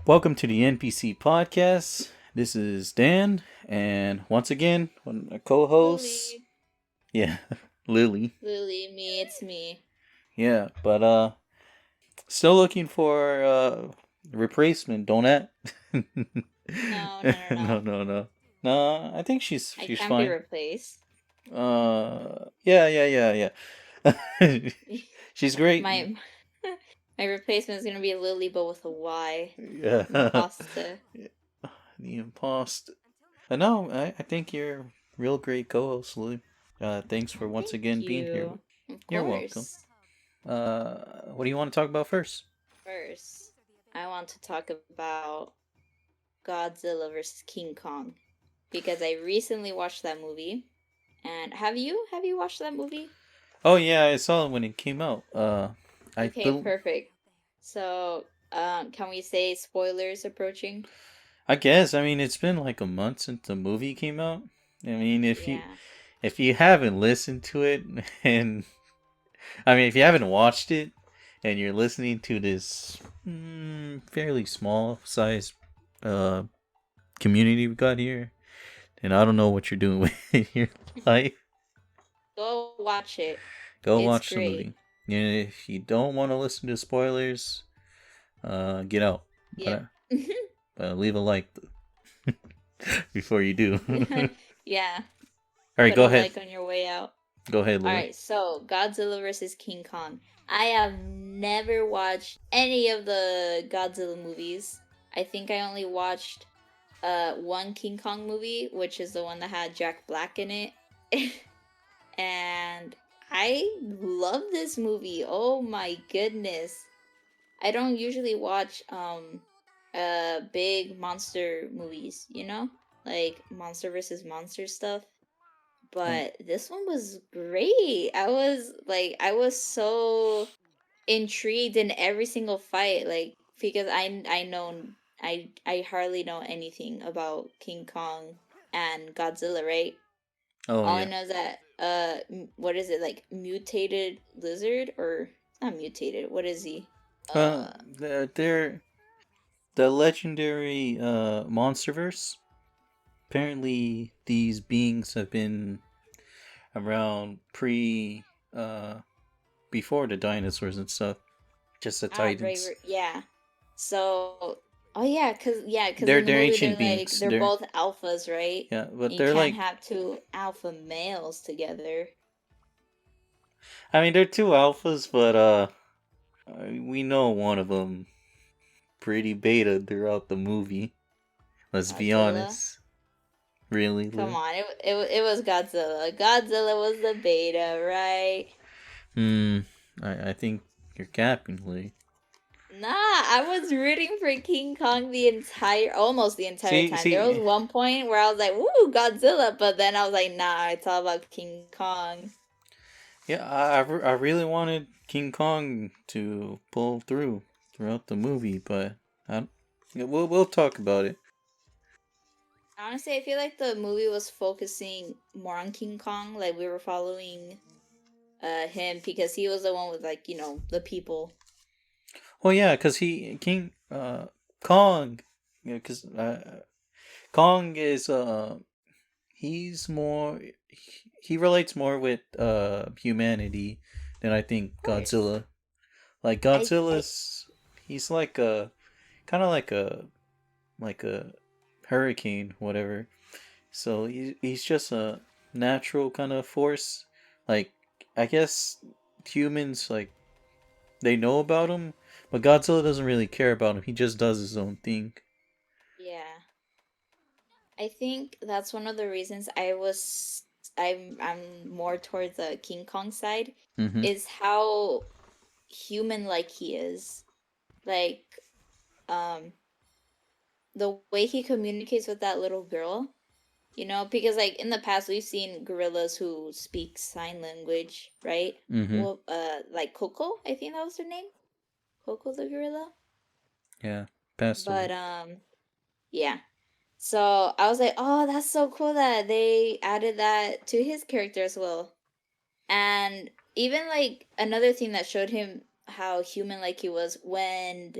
Welcome to the NPC Podcast. This is Dan, and once again, one of my co-hosts. Lily. Yeah, Lily. It's me. Yeah, but still looking for replacement. Don't at. No, no, no, No, no. no, no. No, I think I she's can't be fine. replaced. Yeah. She's great. My my replacement is gonna be Lily, but with a Y. Yeah. Imposter. The impost. No, I think you're a real great co-host, Lily. Thanks for once Thank again being here. you. Of You're welcome. course. What do you want to talk about first? First, I want to talk about Godzilla vs. King Kong because I recently watched that movie. And have you watched that movie? Oh yeah, I saw it when it came out. I Okay, bel perfect. So, can we say spoilers approaching? I guess I mean it's been like a month since the movie came out. I mean Yeah. if you haven't listened to it and I mean if you haven't watched it and you're listening to this fairly small size uh community we got here, and I don't know what you're doing with your life. Go watch it. Go It's watch the great. movie. And if you don't want to listen to spoilers, get out. But, Yep. leave a like before you do. Yeah. All right, Put go a ahead. like on your way out. Go ahead, Lily. Alright, so Godzilla vs. King Kong. I have never watched any of the Godzilla movies. I think I only watched one King Kong movie, which is the one that had Jack Black in it. And I love this movie. Oh my goodness. I don't usually watch big monster movies, Like monster versus monster stuff. Oh, But this one was great. I was so intrigued in every single fight, like because I hardly know anything about King Kong and Godzilla, right? oh All I yeah. know is that what is it, like mutated lizard, or it's not mutated. What is he? Uh, Uh they're the legendary MonsterVerse. Apparently, these beings have been around uh before the dinosaurs and stuff. Just the right, Titans. right, yeah. So, oh yeah, cause They're in the they're movie ancient beings. they're both alphas, right? Yeah, And but you they're can't like have two alpha males together. I mean they're two alphas, but we know one of them pretty beta throughout the movie. Let's be Godzilla. honest. Really, Come Lou? on, it was Godzilla. Godzilla was the beta, right? Hmm. I think you're capping, Lee. Nah, I was rooting for King Kong almost the entire See, time. There was see, one point where I was like, "Woo, Godzilla," but then I was like, "Nah, it's all about King Kong." yeah, I really wanted King Kong to pull through throughout the movie, but I, yeah, we'll talk about it. Honestly, I feel like the movie was focusing more on King Kong. Like we were following him because he was the one with, like, the people. Well, yeah, cause King Kong, yeah, cause Kong is he's more he relates more with humanity than I think Of course. Godzilla. Like I Godzilla's he's like a kind of like a hurricane, whatever. So he's just a natural kind of force. Like I guess humans like they know about him, but Godzilla doesn't really care about him. He just does his own thing. Yeah. I think that's one of the reasons I'm more towards the King Kong side, Mm-hmm. is how human like he is. Like um the way he communicates with that little girl, because like in the past we've seen gorillas who speak sign language, right? Mm-hmm. Well, like Coco, I think that was her name. Coco the gorilla. Yeah. Passed away. But yeah. So I was like, oh, that's so cool that they added that to his character as well. And even like another thing that showed him how human like he was, when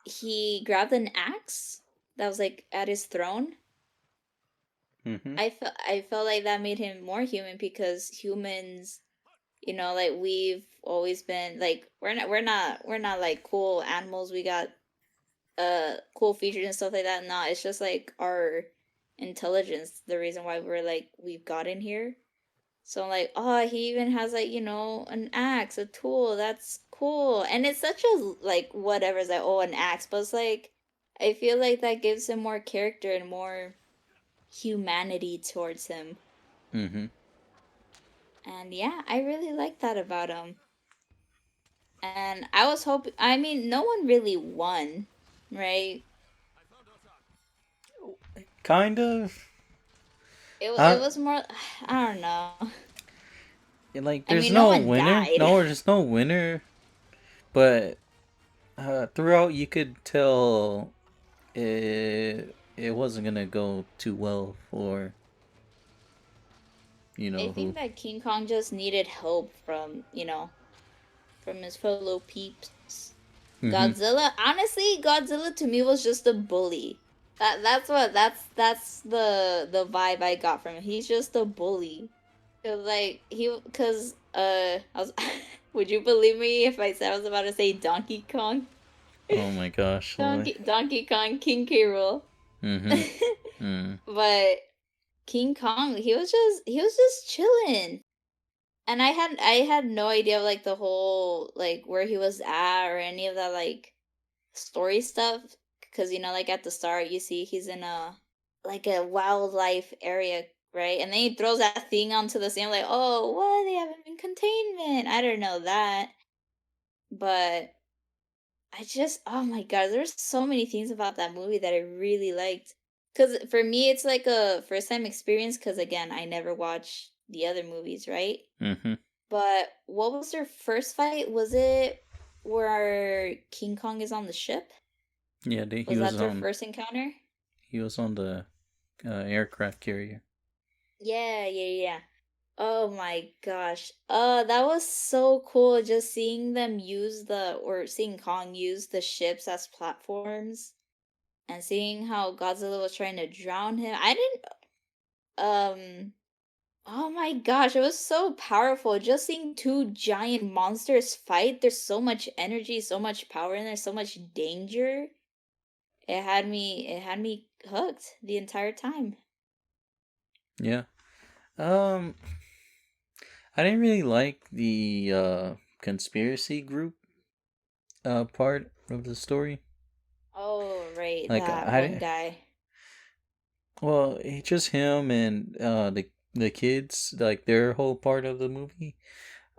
he grabbed an axe that was like at his throne. Mm-hmm. I felt like that made him more human because humans, like we've always been like we're not like cool animals. We got cool features and stuff like that. No, it's just like our intelligence, the reason why we've gotten here. So I'm like, oh, he even has like, an axe, a tool. That's cool. And it's such a like whatever, it's like, oh, an axe, but it's like I feel like that gives him more character and more humanity towards him. Mm-hmm. And yeah, I really like that about him. And I was hoping, I mean, no one really won, right? Kind of. It I was more, I don't know. like. I There's mean, no no one winner. died. No, there's no winner. But throughout, you could tell it wasn't gonna go too well for I who. think that King Kong just needed help from his fellow peeps. Mm-hmm. Godzilla, honestly, Godzilla to me was just a bully. That's the vibe I got from him. He's just a bully. I was would you believe me if I said I was about to say Donkey Kong? Oh my gosh, Loy. Donkey Kong King K. Rool. Mm-hmm. Mm. But King Kong, he was just chilling. And I had no idea of, like, the whole, like, where he was at or any of that, like, story stuff. Because, like, at the start, you see he's in a wildlife area, right? And then he throws that thing onto the scene, like, oh, what? They have him in containment. I don't know that. But oh my God, there's so many things about that movie that I really liked. Because for me, it's like a first time experience. Because again, I never watched the other movies, right? Mm-hmm. But what was their first fight? Was it where King Kong is on the ship? Yeah, Was that their first encounter? he was on the aircraft carrier. Yeah, yeah, yeah. Oh my gosh. That was so cool just seeing them seeing Kong use the ships as platforms and seeing how Godzilla was trying to drown him. I didn't, oh my gosh, it was so powerful. Just seeing two giant monsters fight. There's so much energy, so much power in there, so much danger. It had me hooked the entire time. Yeah. Um, I didn't really like the conspiracy group part of the story. Oh, right, Like that I one didn't. guy. Well, it's just him and the kids. Like their whole part of the movie.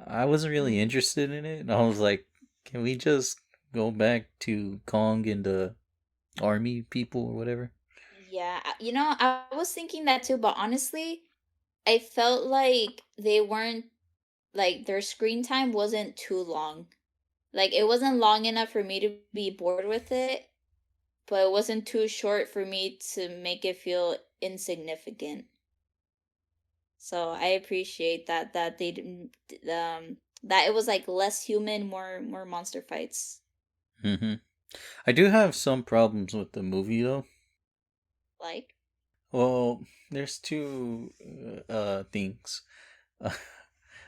I wasn't really Mm. interested in it. And I was like, can we just go back to Kong and the army people or whatever? Yeah, I was thinking that too, but honestly, I felt like they weren't like their screen time wasn't too long. Like it wasn't long enough for me to be bored with it, but it wasn't too short for me to make it feel insignificant. So I appreciate that they didn't that it was like less human, more monster fights. Mm-hmm. I do have some problems with the movie though. Like, Well, there's two things.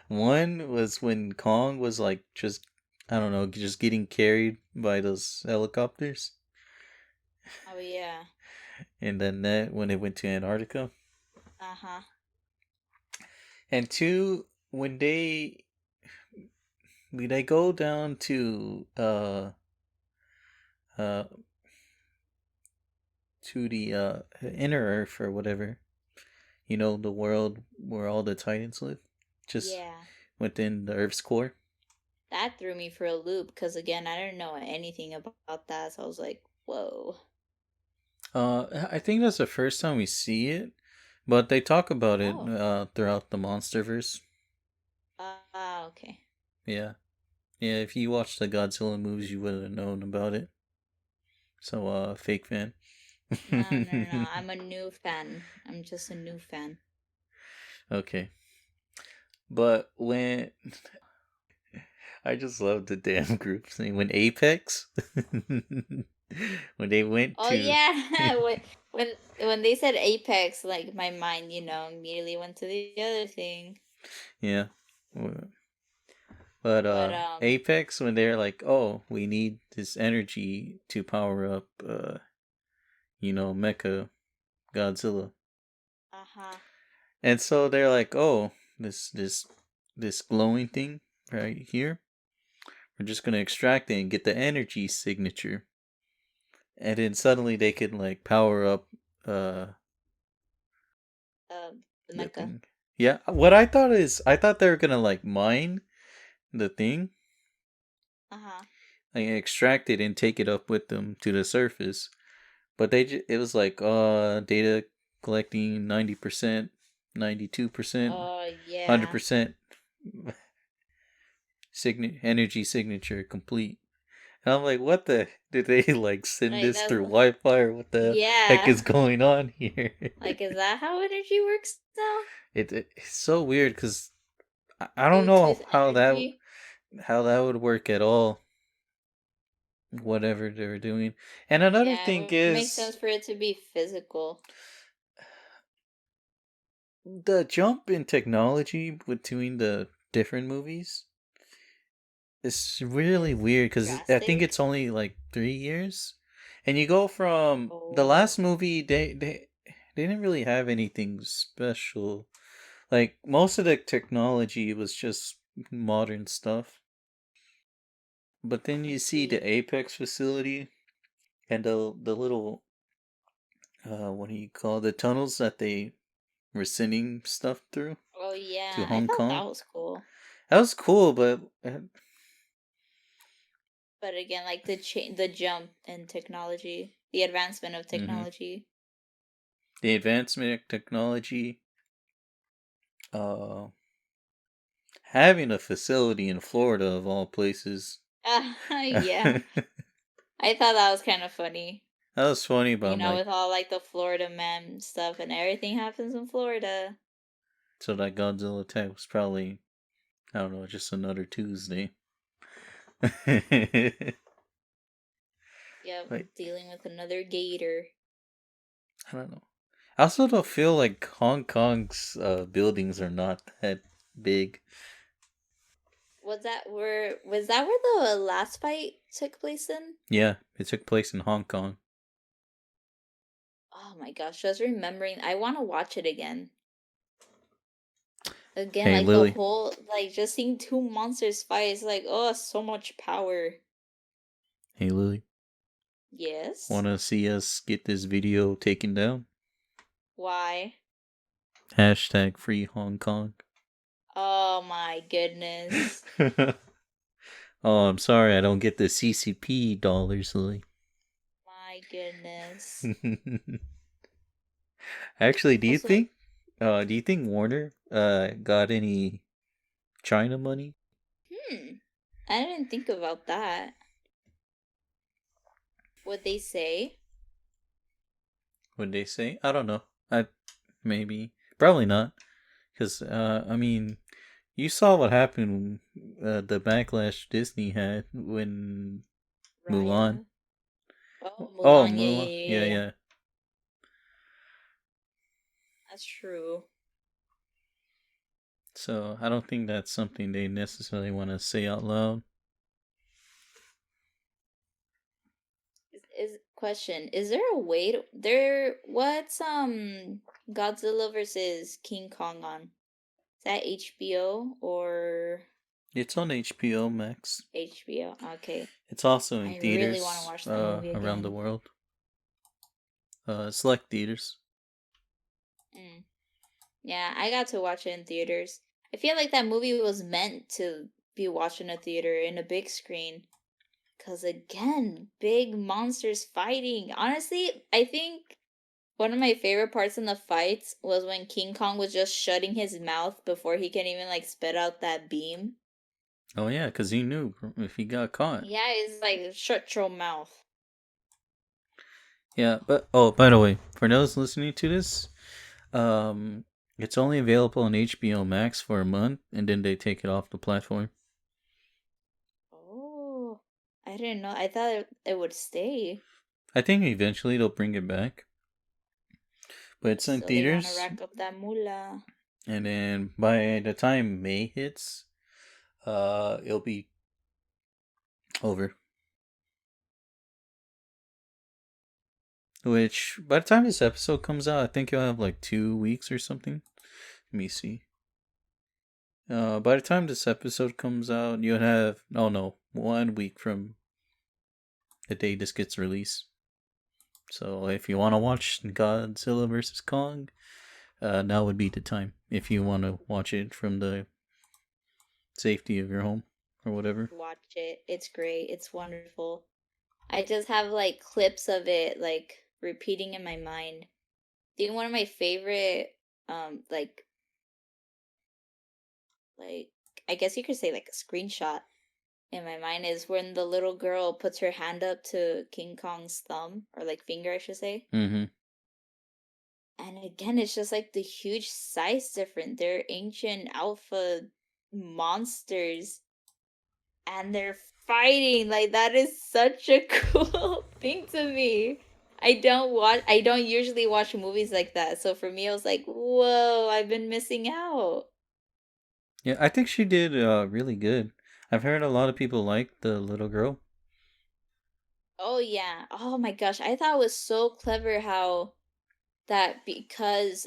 One was when Kong was like just I don't know, just getting carried by those helicopters, oh yeah. and then that when it went to Antarctica, Uh-huh. and two when they go down uh to the inner Earth or whatever, the world where all the Titans live, just Yeah. within the Earth's core. That threw me for a loop because again, I didn't know anything about that. So I was like, "Whoa." I think that's the first time we see it, but they talk about it Oh. throughout the MonsterVerse. Ah, okay. Yeah, yeah. If you watch the Godzilla movies, you would have known about it. So, fake fan. No, no, no, no. I'm a new fan. I'm just a new fan. Okay, but when I just love the damn group thing. When Apex, when they went Oh to, yeah, when when they said Apex, like my mind, immediately went to the other thing. yeah, but But Apex, when they're like, oh, we need this energy to power up, Mecha Godzilla, uh-huh. and so they're like, oh, this glowing thing right here, we're just gonna extract it and get the energy signature, and then suddenly they can like power up The the mecha. thing. Yeah, what I thought is I thought they were gonna like mine the thing, Uh-huh. like extract it and take it up with them to the surface. But it was like data collecting 90%, 92%, Oh hundred yeah. percent energy signature complete. And I'm like, what the did they like send Like this that's through Wi-Fi or what the heck yeah. is going on here? Like is that how energy works now? It's so weird because I don't know Bluetooth energy? how that would work at all. Whatever they're doing, and another Yeah, it thing would make is sense for it to be physical. the jump in technology between the different movies. It's really Is weird because I think drastic. it's only like 3 years, and you go from the Oh. last movie. They didn't really have anything special. Like most of the technology was just modern stuff. But then I you see the see. Apex facility and the little what do you call the tunnels that they were sending stuff through Oh to yeah, I Hong thought Kong. that was cool. That was cool, but But again, like the jump in technology, the advancement of mhm. technology. The advancement of technology, uh, having a facility in Florida of all places. Yeah. That I thought that was kind of funny. was funny, but I'm like, With all like the Florida man stuff and everything happens in Florida. so that Godzilla attack was probably, I don't know, just another Tuesday. Yep, Like, dealing with another gator. I don't know. I also don't feel like Hong Kong's buildings are not that big. Was that where the last fight took place in? Yeah, it took place in Hong Kong. Oh my gosh, just remembering I want to watch it again. Again, Hey, like the Lily. whole like just seeing two monsters fight is like, oh, so much power. Hey, Lily. Yes. Want to see us get this video taken down? Why? Hashtag free Hong Kong. Oh my goodness. Oh, I'm sorry, I don't get the CCP dollars, Lily. My goodness. Actually, Also, do you think Warner got any China money? I didn't think about that. What they say? Would they say? I don't know. I maybe probably not, because I mean, you saw what happened. The backlash Disney had when Mulan. Raya? Oh, Oh, Mulan. Yeah, yeah, Mulan. yeah, Yeah, yeah, yeah. yeah. That's true. So I don't think that's something they necessarily want to say out loud. Is question, is there a way to there what's Godzilla versus King Kong on? Is that HBO or It's on HBO Max. HBO? Okay. It's also in I really want to theaters watch that movie around the again. world. Select theaters. Mm. Yeah, I got to watch it in theaters. I feel like that movie was meant to be watched in a theater in a big screen. Cause again, big monsters fighting. Honestly, I think one of my favorite parts in the fights was when King Kong was just shutting his mouth before he can even like spit out that beam. Oh yeah, because he knew if he got caught. Yeah, it's like shut your mouth. Yeah, but oh, by the way, for those listening to this, um, it's only available on HBO Max for a month, and then they take it off the platform. I didn't know. I thought it would stay. I think eventually they'll bring it back, but it's in So they want to theaters, rack up that moolah. and then by the time May hits, it'll be over. Which by the time this episode comes out, I think you'll have like 2 weeks or something. Let me see. By the time this episode comes out, you'll have 1 week from the day this gets released. So if you want to watch Godzilla vs Kong, now would be the time. If you want to watch it from the safety of your home or whatever. Watch it. It's great. It's wonderful. I just have like clips of it like repeating in my mind. I think one of my favorite like I guess you could say like a screenshot in my mind is when the little girl puts her hand up to King Kong's thumb or like finger, I should say. Mm-hmm. And again, it's just like the huge size difference. They're ancient alpha monsters and they're fighting. Like that is such a cool thing to me. I don't usually watch movies like that. So for me I was like, "Whoa, I've been missing out." Yeah, I think she did really good. I've heard a lot of people like the little girl. Oh yeah. Oh my gosh. I thought it was so clever how that because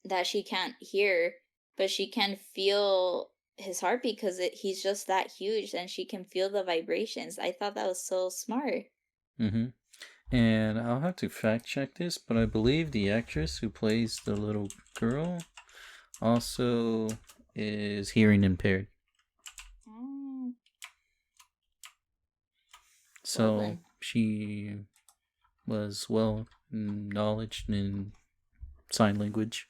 that she can't hear, but she can feel his heartbeat because he's just that huge and she can feel the vibrations. I thought that was so smart. Mm-hmm. And I'll have to fact check this, but I believe the actress who plays the little girl also is hearing impaired. Oh, well So then. she was well knowledge in sign language.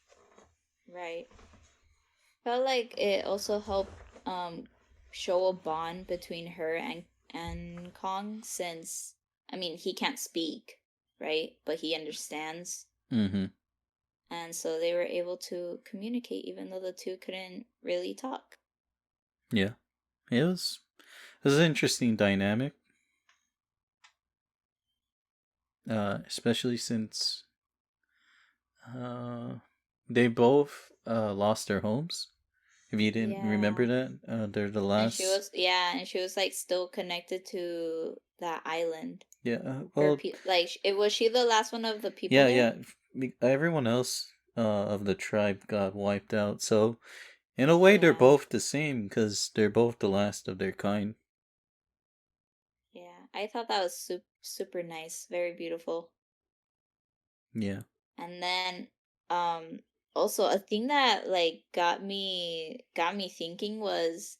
Right. Felt like it also helped show a bond between her and Kong since I mean he can't speak, right? But he understands. Mm-hmm. And so they were able to communicate even though the two couldn't really talk. Yeah. It was an interesting dynamic. Especially since uh they both lost their homes. If you didn't remember Yeah. that, they're the And she last. was yeah, and she was like still connected to that island. Yeah. Her Well. like it was she the last one of the people Yeah. there? Yeah. Everyone else of the tribe got wiped out. So in a way, they're Yeah. both the same because they're both the last of their kind. Yeah. I thought that was super nice, very beautiful. Yeah. And then also a thing that like got me thinking was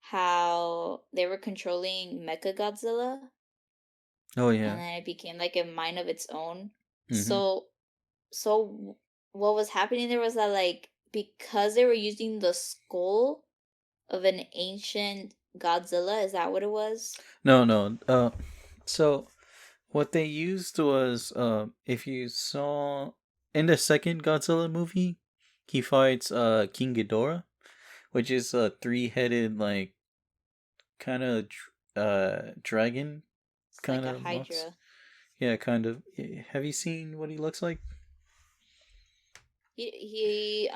how they were controlling Mecha Godzilla Oh and yeah. then it became like a mind of its own. Mm-hmm. So what was happening there was that like because they were using the skull of an ancient Godzilla, is that what it was? No, no. So what they used was, if you saw in the second Godzilla movie, he fights King Ghidorah, which is a three-headed like kind of dragon It's kind like a of monster. Hydra. Yeah, kind of. Have you seen what he looks like? He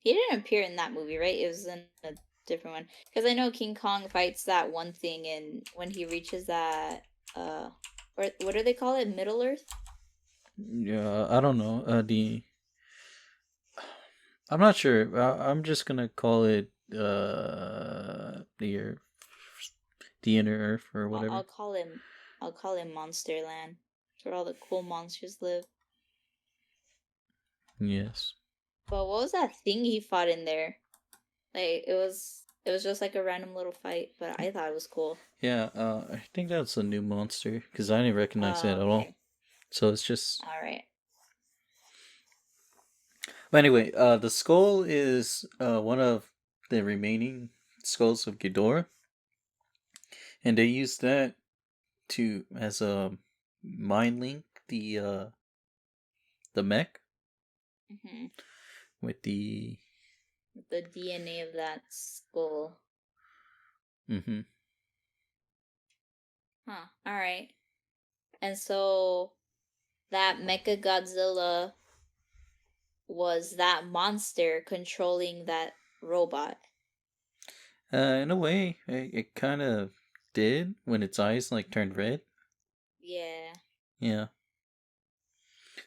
didn't appear in that movie, right? It was in a different one. Because I know King Kong fights that one thing and when he reaches that what do they call it? Middle Earth? Yeah, I don't know. I'm not sure. I'm just gonna call it the Earth, the inner Earth or I'll, whatever. I'll call him I'll call him Monsterland. It's where all the cool monsters live. Yes. But what was that thing he fought in there? Like it was just like a random little fight, but I thought it was cool. Yeah. I think that's a new monster because I didn't recognize it Oh, at all. okay. So it's just. All right. But anyway, the skull is one of the remaining skulls of Ghidorah, and they use that to as a mind link the mech Mm-hmm. with the. The DNA of that skull. Mm-hmm. Huh. All right. And so that Mecha Godzilla was that monster controlling that robot. In a way, it kind of did when its eyes like turned red. Yeah. Yeah.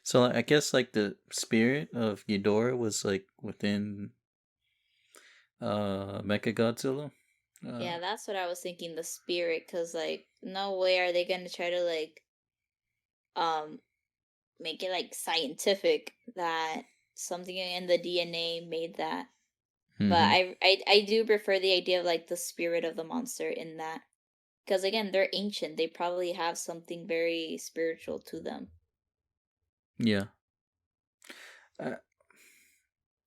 So I guess like the spirit of Ghidorah was like within Mechagodzilla. Yeah, that's what I was thinking, the spirit, because like no way are they gonna try to like um make it like scientific that something in the DNA made that. But Mm-hmm. I do prefer the idea of like the spirit of the monster in that. Because again, they're ancient. They probably have something very spiritual to them. Yeah. I,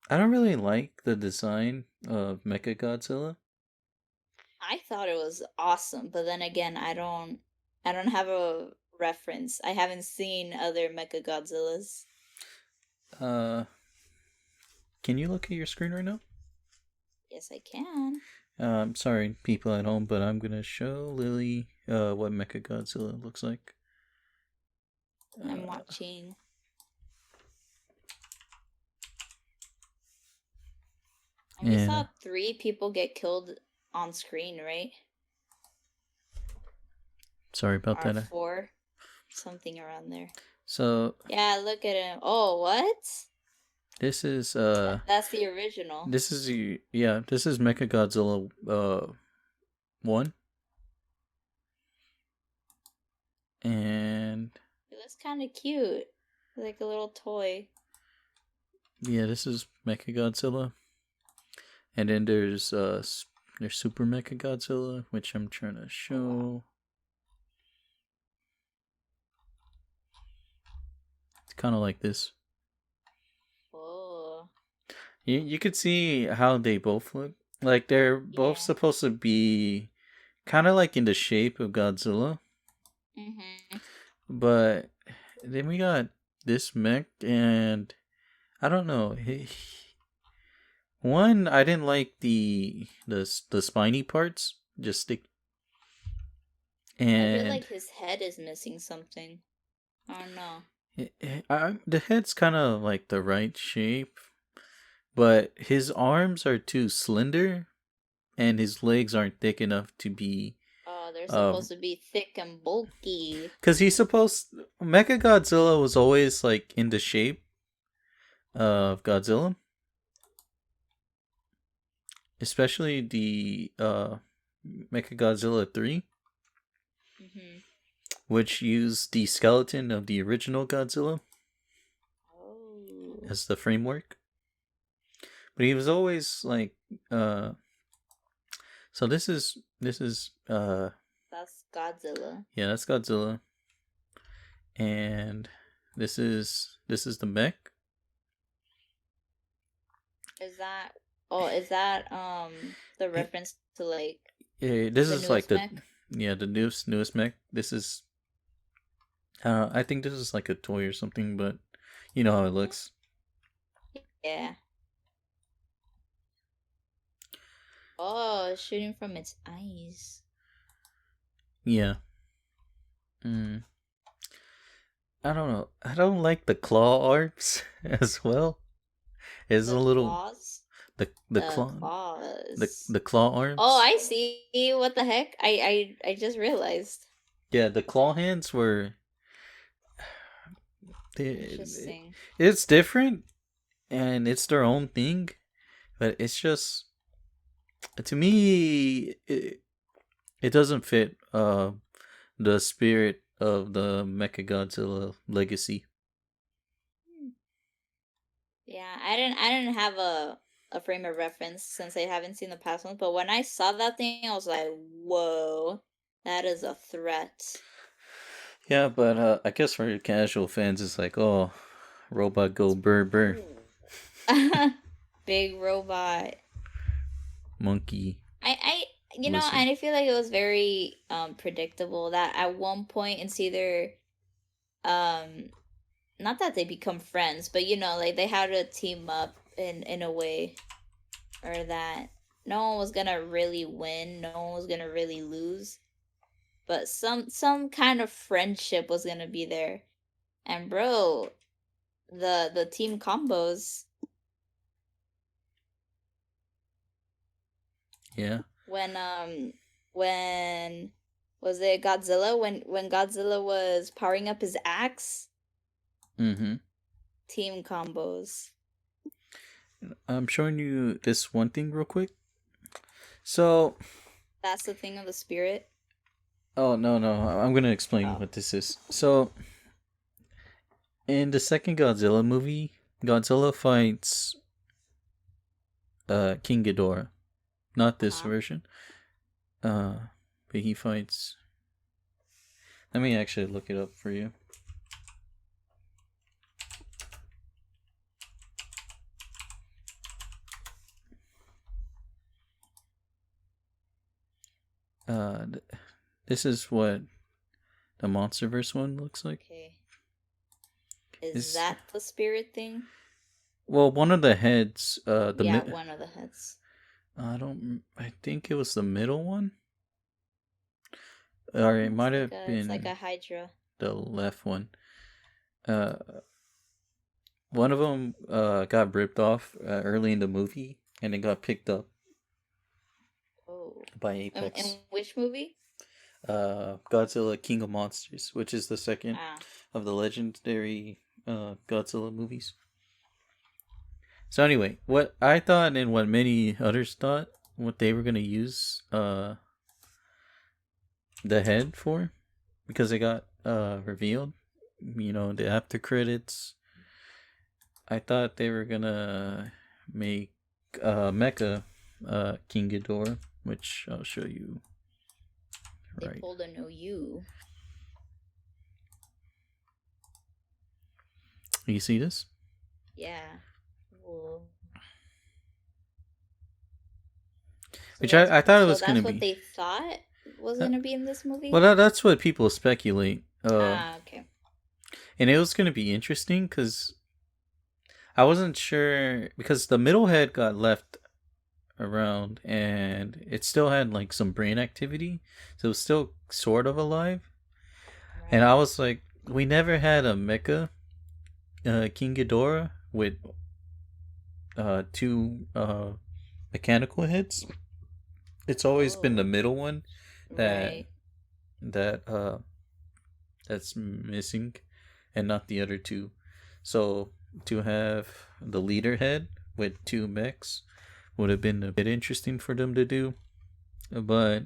I don't really like the design of Mechagodzilla. I thought it was awesome, but then again, I don't have a reference. I haven't seen other Mecha Godzillas. Uh, can you look at your screen right now? Yes, I can. Sorry, people at home, but I'm gonna show Lily what Mechagodzilla looks like. I'm Uh, watching. And we and saw 3 people get killed on screen, right? sorry about Or that. 4, something around there. So Yeah, look at him. Oh, what? this is That's the original. this is this is Mechagodzilla 1, and It looks kind of cute, like a little toy. yeah, this is Mechagodzilla, and then there's Super Mechagodzilla, which I'm trying to show. Oh, wow. It's kind of like this. Oh, You could see how they both look. Like they're both yeah. supposed to be kind of like in the shape of Godzilla, Mm-hmm. but then we got this mech, and I don't know. One, I didn't like the spiny parts. Just stick, I feel and like his head is missing something. I don't know. the head's kind of like the right shape, but his arms are too slender, and his legs aren't thick enough to be. Oh, they're supposed to be thick and bulky. Cause he's supposed Mecha Godzilla was always like in the shape of Godzilla, especially the Mecha Godzilla 3, Mm-hmm. which used the skeleton of the original Godzilla Oh. as the framework. But he was always like so this is That's Godzilla. yeah, that's Godzilla. And this is the mech. Is that the reference to like This the is like newest mech? the newest mech. This is I think this is like a toy or something, but you know how it looks. Yeah. Oh, it's shooting from its eyes. Yeah. Mm. I don't know. I don't like the claw arms as well. It's a The little claws? the The claw claws. the claw Oh, arms. I see. What the heck? I just realized. Yeah, the claw hands were Interesting. it's different and it's their own thing, but it's just to me it doesn't fit the spirit of the Mechagodzilla legacy. Yeah, I didn't have a frame of reference since I haven't seen the past ones, but when I saw that thing, I was like, "Whoa, that is a threat." Yeah, but I guess for casual fans, it's like, oh, robot go burr burr, Big robot. monkey I lizard. and I feel like it was very predictable that at one point it's either um not that they become friends, but like they had to team up in a way, or that no one was gonna really win, no one was gonna really lose. but some kind of friendship was gonna be there. And bro, the team combos Yeah. When was it Godzilla, when Godzilla was powering up his axe? Mm-hmm. Team combos. I'm showing you this one thing real quick. So, That's the thing of the spirit. oh no, I'm gonna explain Oh. what this is. So, in the second Godzilla movie, Godzilla fights King Ghidorah, not this version. But he fights. Let me actually look it up for you. This is what the MonsterVerse one looks like. Okay. Is that the spirit thing? Well, one of the heads. One of the heads. I think it was the middle one. Or it might have been. It's like a Hydra. The left one. One of them got ripped off early in the movie, and it got picked up. Oh. By Apex. In which movie? Godzilla King of Monsters, which is the second of the legendary Godzilla movies. So anyway, what I thought and what many others thought, what they were gonna use the head for, because it got revealed, the after credits. I thought they were gonna make Mecha King Ghidorah, which I'll show you. They pulled a no you. You see this? Yeah. Cool. Which I thought it was going to be. That's what they thought was going to be in this movie? Well, that's what people speculate. Okay. And it was going to be interesting because I wasn't sure, because the middle head got left around and it still had like some brain activity, so it was still sort of alive. Right. And I was like, we never had a mecha King Ghidorah with two mechanical heads. It's always been the middle one that's missing, and not the other two. So to have the leader head with two mechs would have been a bit interesting for them to do, but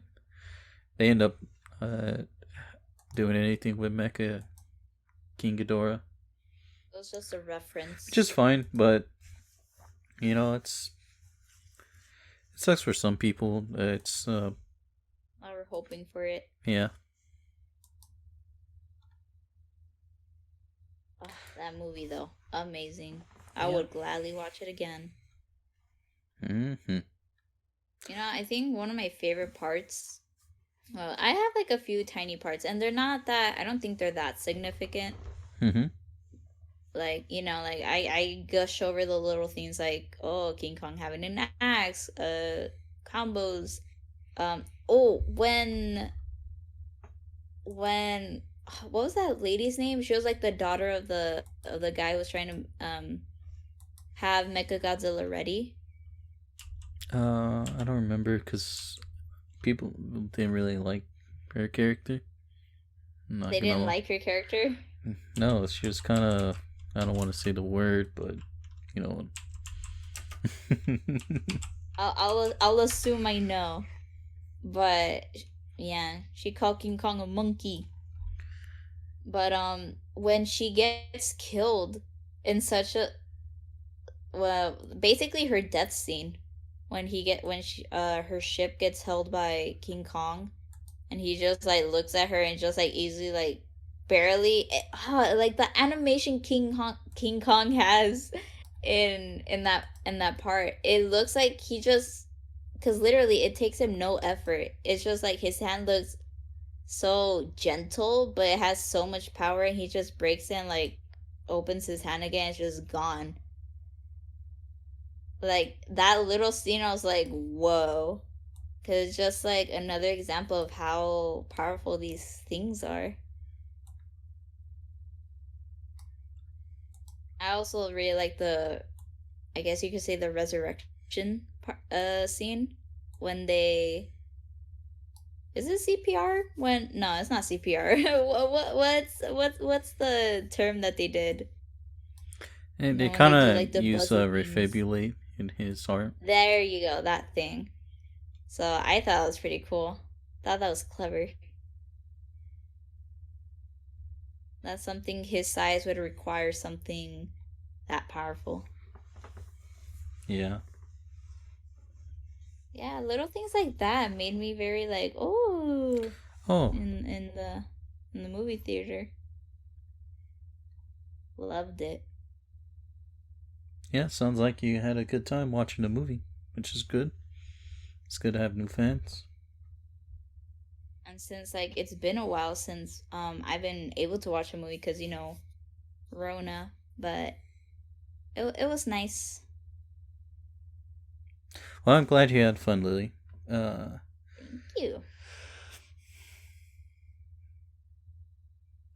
they end up doing anything with Mecha King Ghidorah. It was just a reference, which is fine, but it sucks for some people. It's I were hoping for it. Yeah. Oh, that movie though, amazing. I would gladly watch it again. Mm-hmm. I think one of my favorite parts. Well, I have like a few tiny parts, and they're not that. I don't think they're that significant. Mm-hmm. Like I gush over the little things like King Kong having an axe, combos, when what was that lady's name? She was like the daughter of the guy who was trying to have Mechagodzilla ready. I don't remember because people didn't really like her character. They didn't like her character? No, she was kind of, I don't want to say the word, but I'll assume I know. But yeah, she called King Kong a monkey. But when she gets killed in such a, well, basically her death scene, when her ship gets held by King Kong, and he just like looks at her and just like easily like barely like the animation King Kong has in that part, it looks like he just, because literally it takes him no effort. It's just like his hand looks so gentle, but it has so much power, and he just breaks it and like opens his hand again. It's just gone. Like that little scene, I was like, whoa. Because it's just like another example of how powerful these things are. I also really like I guess you could say the resurrection scene when they is it CPR? When no, it's not CPR. What's the term that they did? And they When kind they do like of the use buzzer beams. refibrillate in his art. There you go, that thing. So I thought it was pretty cool. Thought that was clever. That something his size would require something that powerful. Yeah. Yeah, little things like that made me very like, oh, Oh. in the movie theater. Loved it. Yeah, sounds like you had a good time watching the movie, which is good. It's good to have new fans. And since like it's been a while since I've been able to watch a movie because Rona, but it was nice. Well, I'm glad you had fun, Lily. Thank you.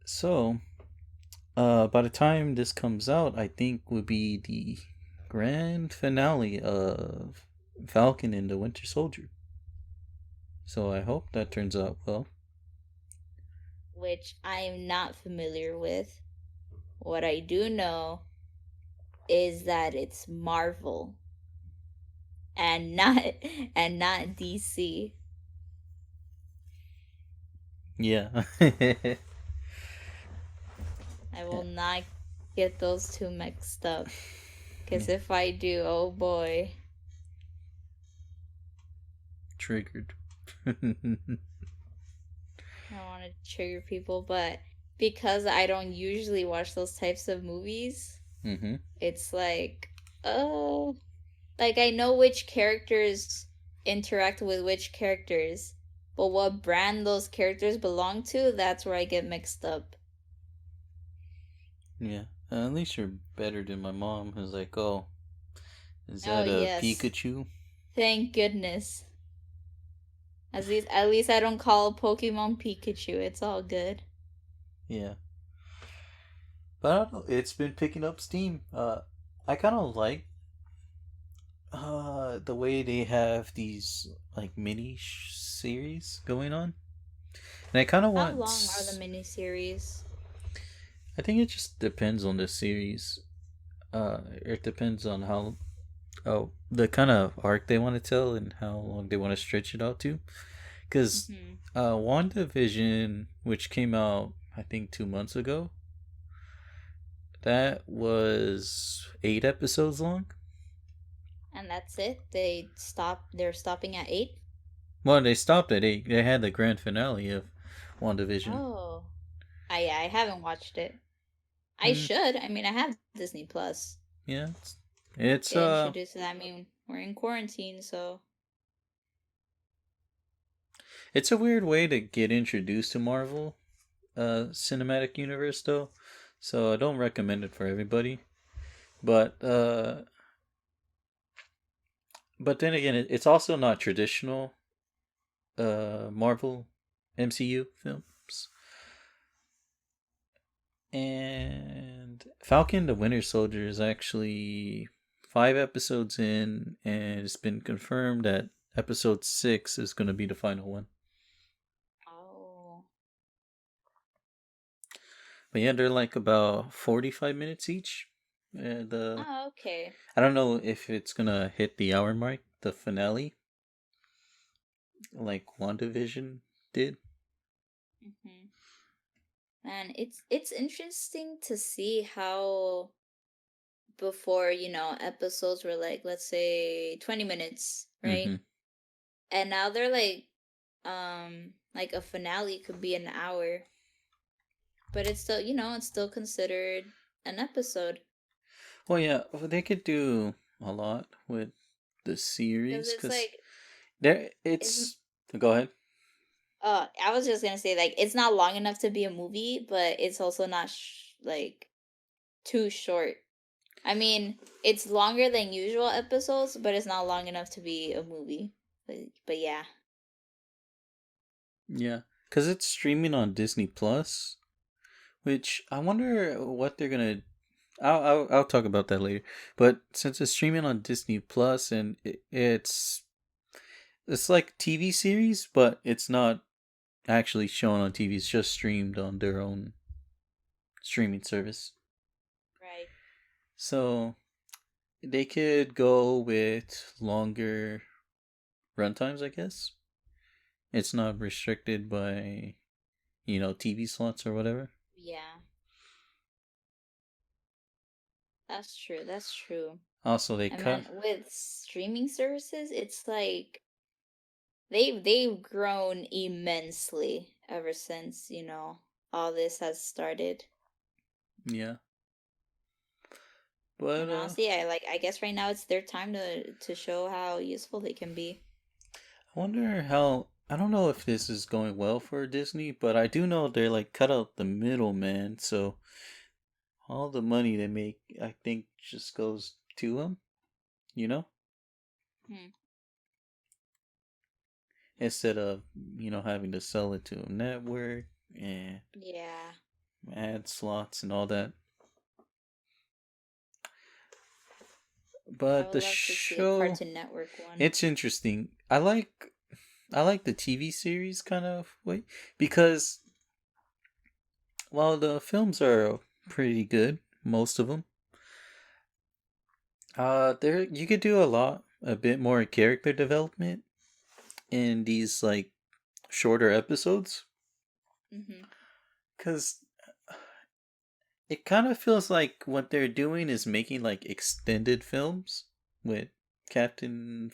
So, by the time this comes out, I think would be the grand finale of Falcon and the Winter Soldier. So I hope that turns out well. Which I am not familiar with. What I do know is that it's Marvel and not and not DC. Yeah. I will not get those two mixed up. Because if I do, oh boy. Triggered. I don't want to trigger people, but because I don't usually watch those types of movies, it's like, oh. Like, I know which characters interact with which characters, but what brand those characters belong to, that's where I get mixed up. Yeah. At least you're better than my mom, who's like, oh, is Oh, that a yes. Pikachu? Thank goodness. At least I don't call Pokemon Pikachu. It's all good. Yeah. But I don't know. It's been picking up steam. I kind of like the way they have these like mini series going on, and I kind of How want. long are the miniseries? I think it just depends on the series. It depends on how the kind of arc they want to tell and how long they want to stretch it out to. Because WandaVision, which came out I think 2 months ago, that was 8 episodes long. And that's it? They're stopping at 8? Well, they stopped at 8. They had the grand finale of WandaVision. Oh. I haven't watched it. I Mm, should. I mean, I have Disney Plus. yeah, it's Get introduced to that. I mean, we're in quarantine, so it's a weird way to get introduced to Marvel cinematic universe though. So I don't recommend it for everybody. But then again, it's also not traditional Marvel MCU films. And Falcon the Winter Soldier is actually 5 episodes in, and it's been confirmed that episode 6 is going to be the final one. oh. But yeah, they're like about 45 minutes each. And Oh, okay. I don't know if it's going to hit the hour mark, the finale, like WandaVision did. Mhm. And it's interesting to see how before, episodes were like let's say 20 minutes, right? Mm-hmm. And now they're like a finale could be an hour, but it's still, it's still considered an episode Well, yeah, they could do a lot with the because series it's because like there it's it's. Go ahead. I was just going to say like it's not long enough to be a movie, but it's also not like too short. I mean, it's longer than usual episodes, but it's not long enough to be a movie. But yeah. Yeah, because it's streaming on Disney Plus, which I wonder what they're gonna. I'll talk about that later. But since it's streaming on Disney Plus and it's like TV series, but it's not actually shown on TV. It's just streamed on their own streaming service. Right. So they could go with longer runtimes, I guess. It's not restricted by, TV slots or whatever. Yeah, that's true. That's true. Also, they And cut. then with streaming services, it's like they've grown immensely ever since, all this has started. Yeah. But, And honestly, I guess right now it's their time to show how useful they can be. I wonder how. I don't know if this is going well for Disney, but I do know they're like cut out the middleman, so all the money they make, I think, just goes to them, you know? Hmm. Instead of, having to sell it to a network and Yeah. ad slots and all that. I But would the love to see a show, Cartoon Network one. it's interesting. I like the TV series kind of way because while the films are pretty good, most of them, there you could do a bit more character development in these like shorter episodes Mm-hmm. because it kind of feels like what they're doing is making like extended films with Captain.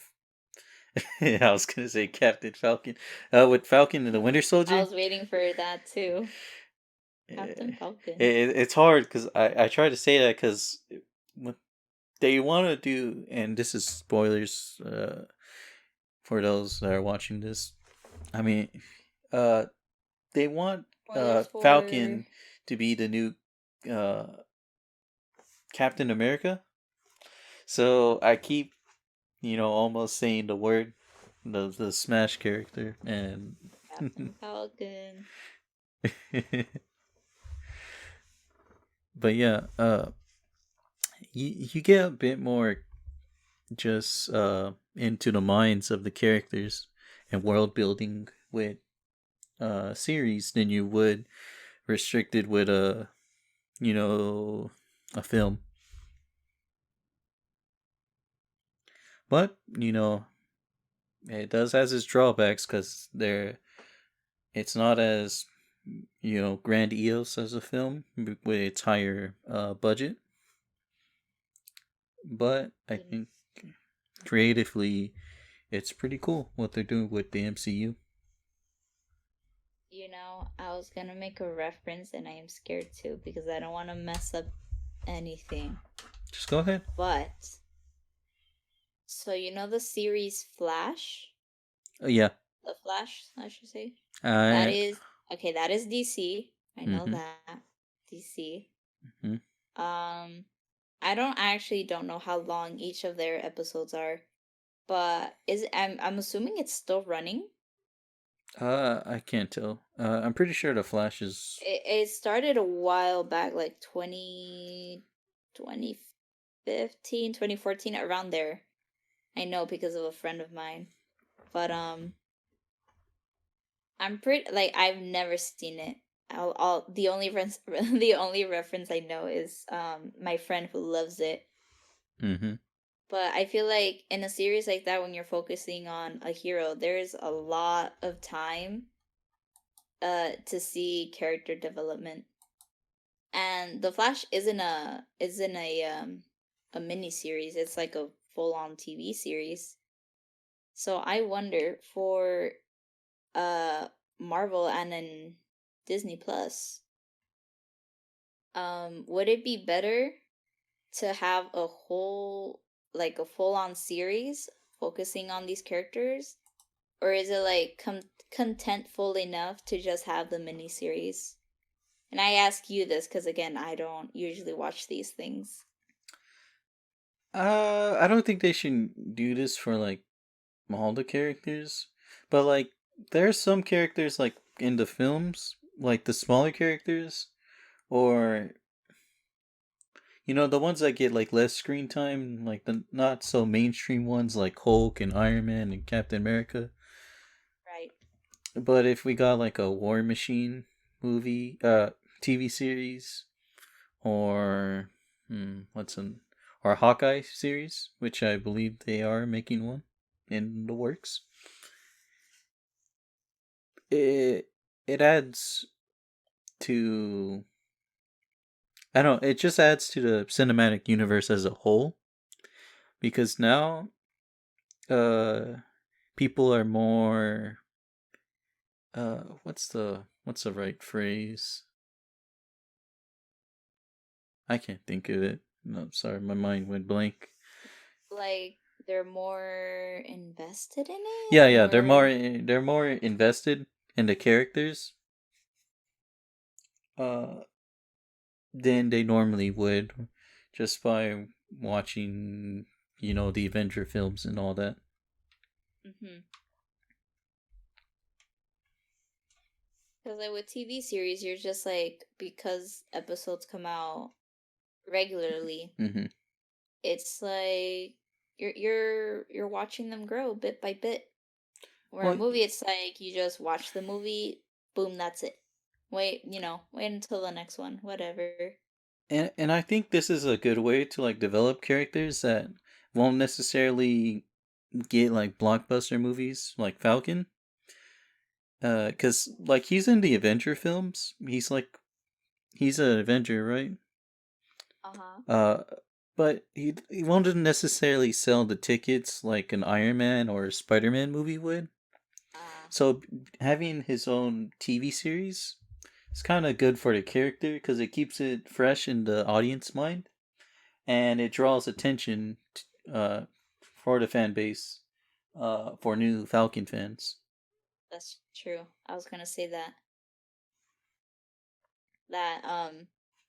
I was gonna say Captain Falcon, with Falcon and the Winter I Soldier. was waiting for that too. Eh, Captain Falcon. it's hard because I try to say that because what they want to do, and this is spoilers for those that are watching this. I mean, uh, they want Spoilers for. Falcon to be the new uh, Captain America. So I keep, almost saying the word, the Smash character, and Captain Falcon. but yeah, you get a bit more just into the minds of the characters and world building with series than you would restricted with you know a film. But it does has its drawbacks because it's not as grandiose as a film with its higher budget. But I You, think creatively, it's pretty cool what they're doing with the MCU. I was gonna make a reference and I am scared too because I don't want to mess up anything. Just go ahead. But, so the series Flash? Yeah. The Flash, I should say. That Uh. is, okay, that is DC. I know Mhm. that. DC. Mhm. I don't know how long each of their episodes are, but I'm assuming it's still running. I can't tell. I'm pretty sure the Flash is. It started a while back, like 2015, 2014, around there. I know because of a friend of mine. But I'm pretty like I've never seen it. I'll the only reference the only reference I know is my friend who loves it. Mhm. But I feel like in a series like that, when you're focusing on a hero, there's a lot of time to see character development. And The Flash isn't a mini series. It's like a full on TV series. So I wonder for uh Marvel and then Disney Plus, would it be better to have a full on series focusing on these characters, or is it like contentful enough to just have the mini series? And I ask you this because again, I don't usually watch these things. I don't think they should do this for like all the characters, but like there are some characters like in the films, like the smaller characters, or the ones that get like less screen time, like the not so mainstream ones like Hulk and Iron Man and Captain America. Right. But if we got like a War Machine movie, TV series, or what's an or a Hawkeye series, which I believe they are making one in the works. It adds to I don't know, it just adds to the cinematic universe as a whole because now uh people are more what's the right phrase? I can't think of it. No, sorry, my mind went blank. Like they're more invested in it, Yeah, yeah, or they're more invested in the characters uh than they normally would just by watching, the Avenger films and all that. mm-hmm. Because like with TV series, you're just like because episodes come out regularly, Mhm. it's like you're watching them grow bit by bit. Where a Well, movie, it's like you just watch the movie, boom, that's it. Wait until the next one, whatever. and I think this is a good way to like develop characters that won't necessarily get like blockbuster movies like Falcon. Cuz like he's in the Avenger films. He's an Avenger, right? Uh huh. Uh but he won't necessarily sell the tickets like an Iron Man or a Spider-Man movie would. Ah, So having his own TV series is kind of good for the character because it keeps it fresh in the audience mind and it draws attention for the fan base for new Falcon fans. that's true. I was gonna say that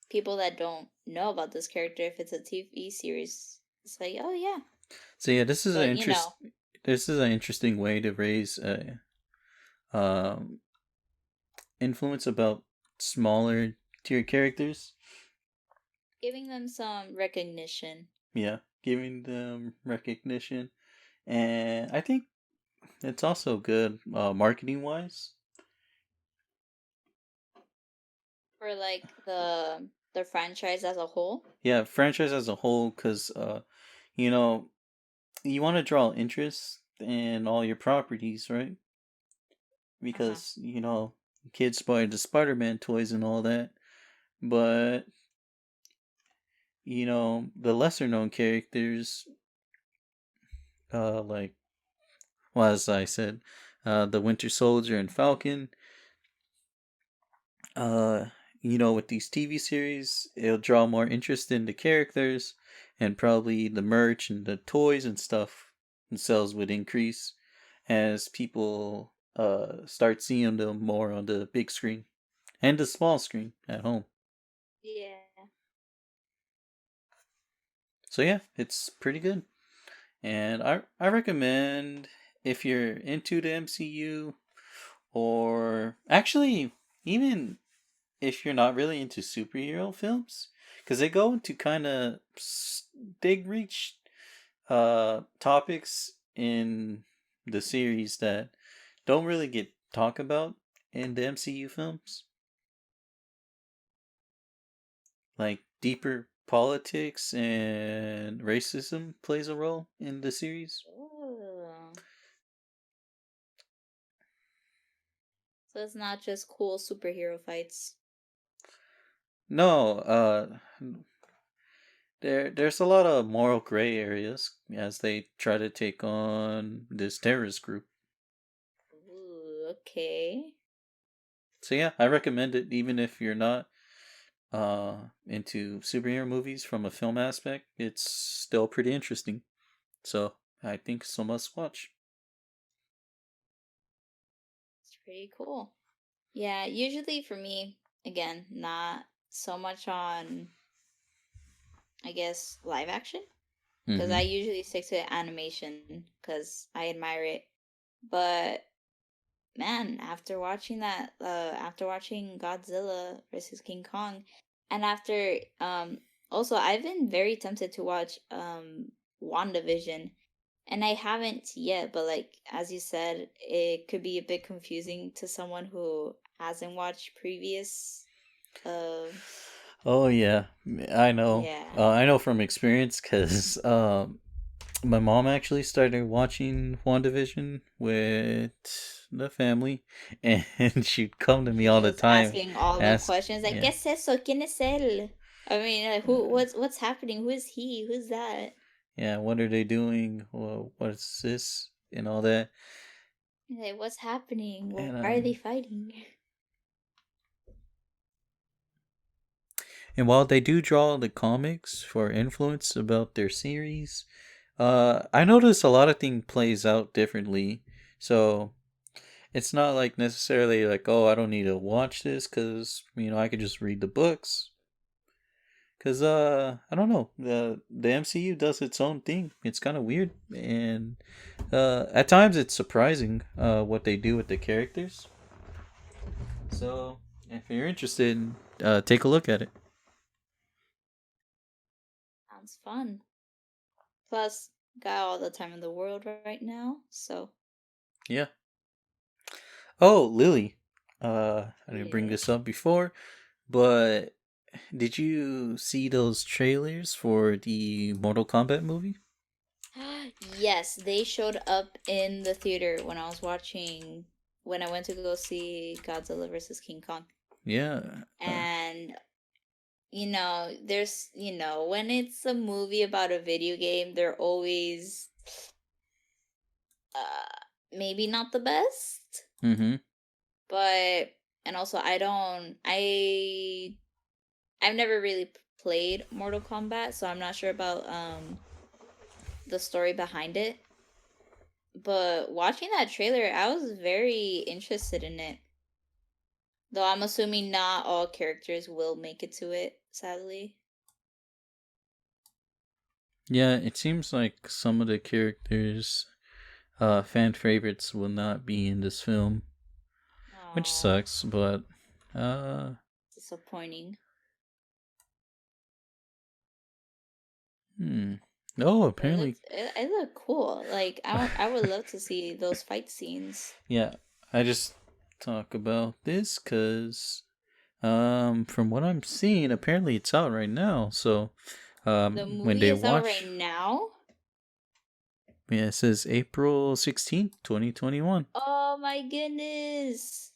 people that don't know about this character, if it's a TV series, it's like, oh yeah. So yeah, But this is an interesting way to raise um, influence about smaller tier characters. giving them some recognition Yeah, giving them recognition, and I think it's also good marketing wise. for like the franchise as a whole. Yeah, franchise as a whole, because you know, you want to draw interest in all your properties, right? Uh huh. Because kids buy the Spider-Man toys and all that, but the lesser known characters, like well, as I said, the Winter Soldier and Falcon. Uh, with these TV series, it'll draw more interest in the characters, and probably the merch and the toys and stuff and sales would increase as people start seeing them more on the big screen and the small screen at home. Yeah. So yeah, it's pretty good. And I recommend if you're into the MCU or actually even if you're not really into superhero films because they go into kind of they reach topics in the series that don't really get talked about in the MCU films, like deeper politics and racism plays a role in the series. Oh. So it's not just cool superhero fights. No, there's a lot of moral gray areas as they try to take on this terrorist group. Ooh, okay. So yeah, I recommend it even if you're not into superhero movies from a film aspect. It's still pretty interesting. So I think it's a must watch. It's pretty cool. Yeah, usually for me, again, not so much on, I guess, live action. Because Mm-hmm. I usually stick to animation because I admire it. But man, after watching Godzilla versus King Kong, and after also I've been very tempted to watch WandaVision, and I haven't yet, but like as you said, it could be a bit confusing to someone who hasn't watched previous uh Oh yeah, I know. yeah. I know from experience because my mom actually started watching WandaVision with the family, and she'd come to me all the Just time, asking all the ask, questions like, ¿qué yeah, es eso? ¿Quién es él? I mean, like, what's happening? Who is he? Who's that? yeah, what are they doing? What's this and all that, Like, what's happening? Why and are they fighting? and while they do draw the comics for influence about their series, I notice a lot of things plays out differently. So it's not like necessarily like, oh, I don't need to watch this because I could just read the books. Cause I don't know, the MCU does its own thing. It's kind of weird, and at times it's surprising what they do with the characters. So if you're interested, take a look at it. Sounds fun. Plus, got all the time in the world right now, so Yeah. Oh, Lily. I didn't bring yeah. this up before, but did you see those trailers for the Mortal Kombat movie? Yes, they showed up in the theater when I was watching when I went to go see Godzilla versus King Kong. Yeah. And there's when it's a movie about a video game, they're always maybe not the best, Mm-hmm. but and also I've never really played Mortal Kombat, so I'm not sure about the story behind it. But watching that trailer, I was very interested in it. Though I'm assuming not all characters will make it to it, sadly. Yeah, it seems like some of the characters, fan favorites, will not be in this film, which Oh, sucks. But uh, disappointing. hmm. Oh, It apparently, looked it looked cool. Like I would love to see those fight scenes. yeah. I just talk about this because, from what I'm seeing, apparently it's out right now. So, The when movie they is out right watch, now. yeah, it says April 16th, 2021. Oh my goodness.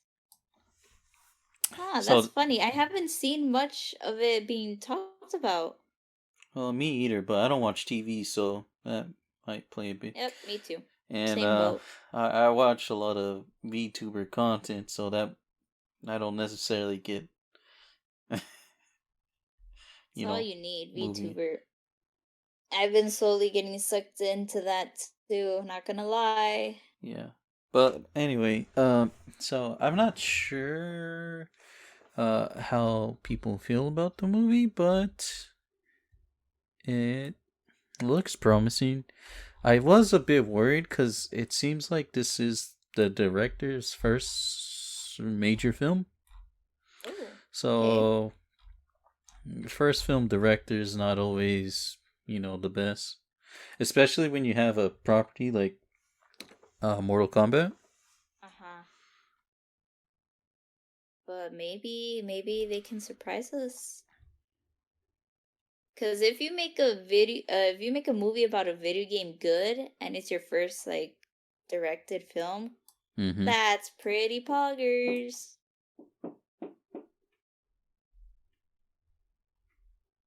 Huh, that's So, funny. I haven't seen much of it being talked about. well, me either, but I don't watch TV, so that might play a bit. Yep, me too. And Same boat. I watch a lot of VTuber content, so that I don't necessarily get, That's all you need, movie. VTuber. I've been slowly getting sucked into that too, not gonna lie. Yeah. But anyway, so I'm not sure how people feel about the movie, but it looks promising. I was a bit worried because it seems like this is the director's first major film. Oh, okay. So, first film director is not always, the best. Especially when you have a property like Mortal Kombat. Uh-huh. But maybe they can surprise us. Cause if you make a movie about a video game good, and it's your first like directed film, Mm-hmm. that's pretty poggers.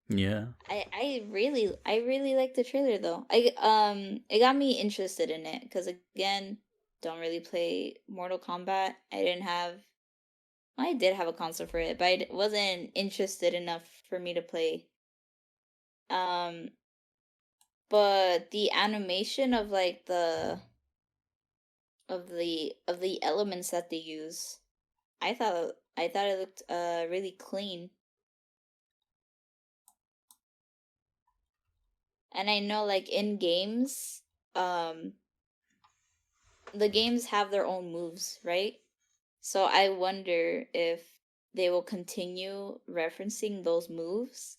Yeah. I really like the trailer though. It got me interested in it because again, don't really play Mortal Kombat. I did have a console for it, but wasn't interested enough for me to play. Um, but the animation of like the elements that they use, I thought it looked really clean. And I know like in games, um the games have their own moves, right? So I wonder if they will continue referencing those moves,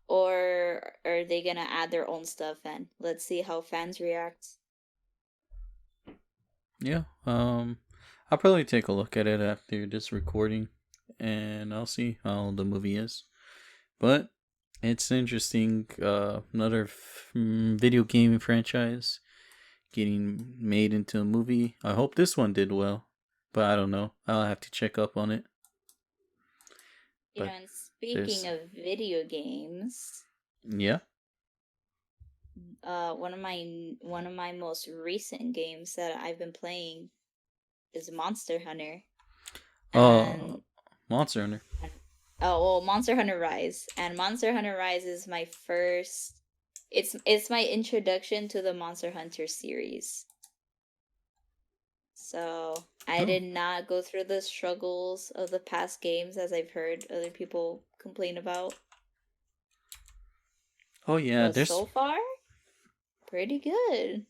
or are they gonna add their own stuff in? Let's see how fans react. Yeah. I'll probably take a look at it after this recording, and I'll see how the movie is. But it's interesting. Another video game franchise getting made into a movie. I hope this one did well, but I don't know. I'll have to check up on it. You know, But and speaking there's of video games, yeah. one of my most recent games that I've been playing is Monster Hunter. Uh, And Monster Hunter. oh well, Monster Hunter Rise. And Monster Hunter Rise is my first, it's my introduction to the Monster Hunter series. So I Oh, did not go through the struggles of the past games as I've heard other people complain about. oh yeah. But There's. so far, pretty good.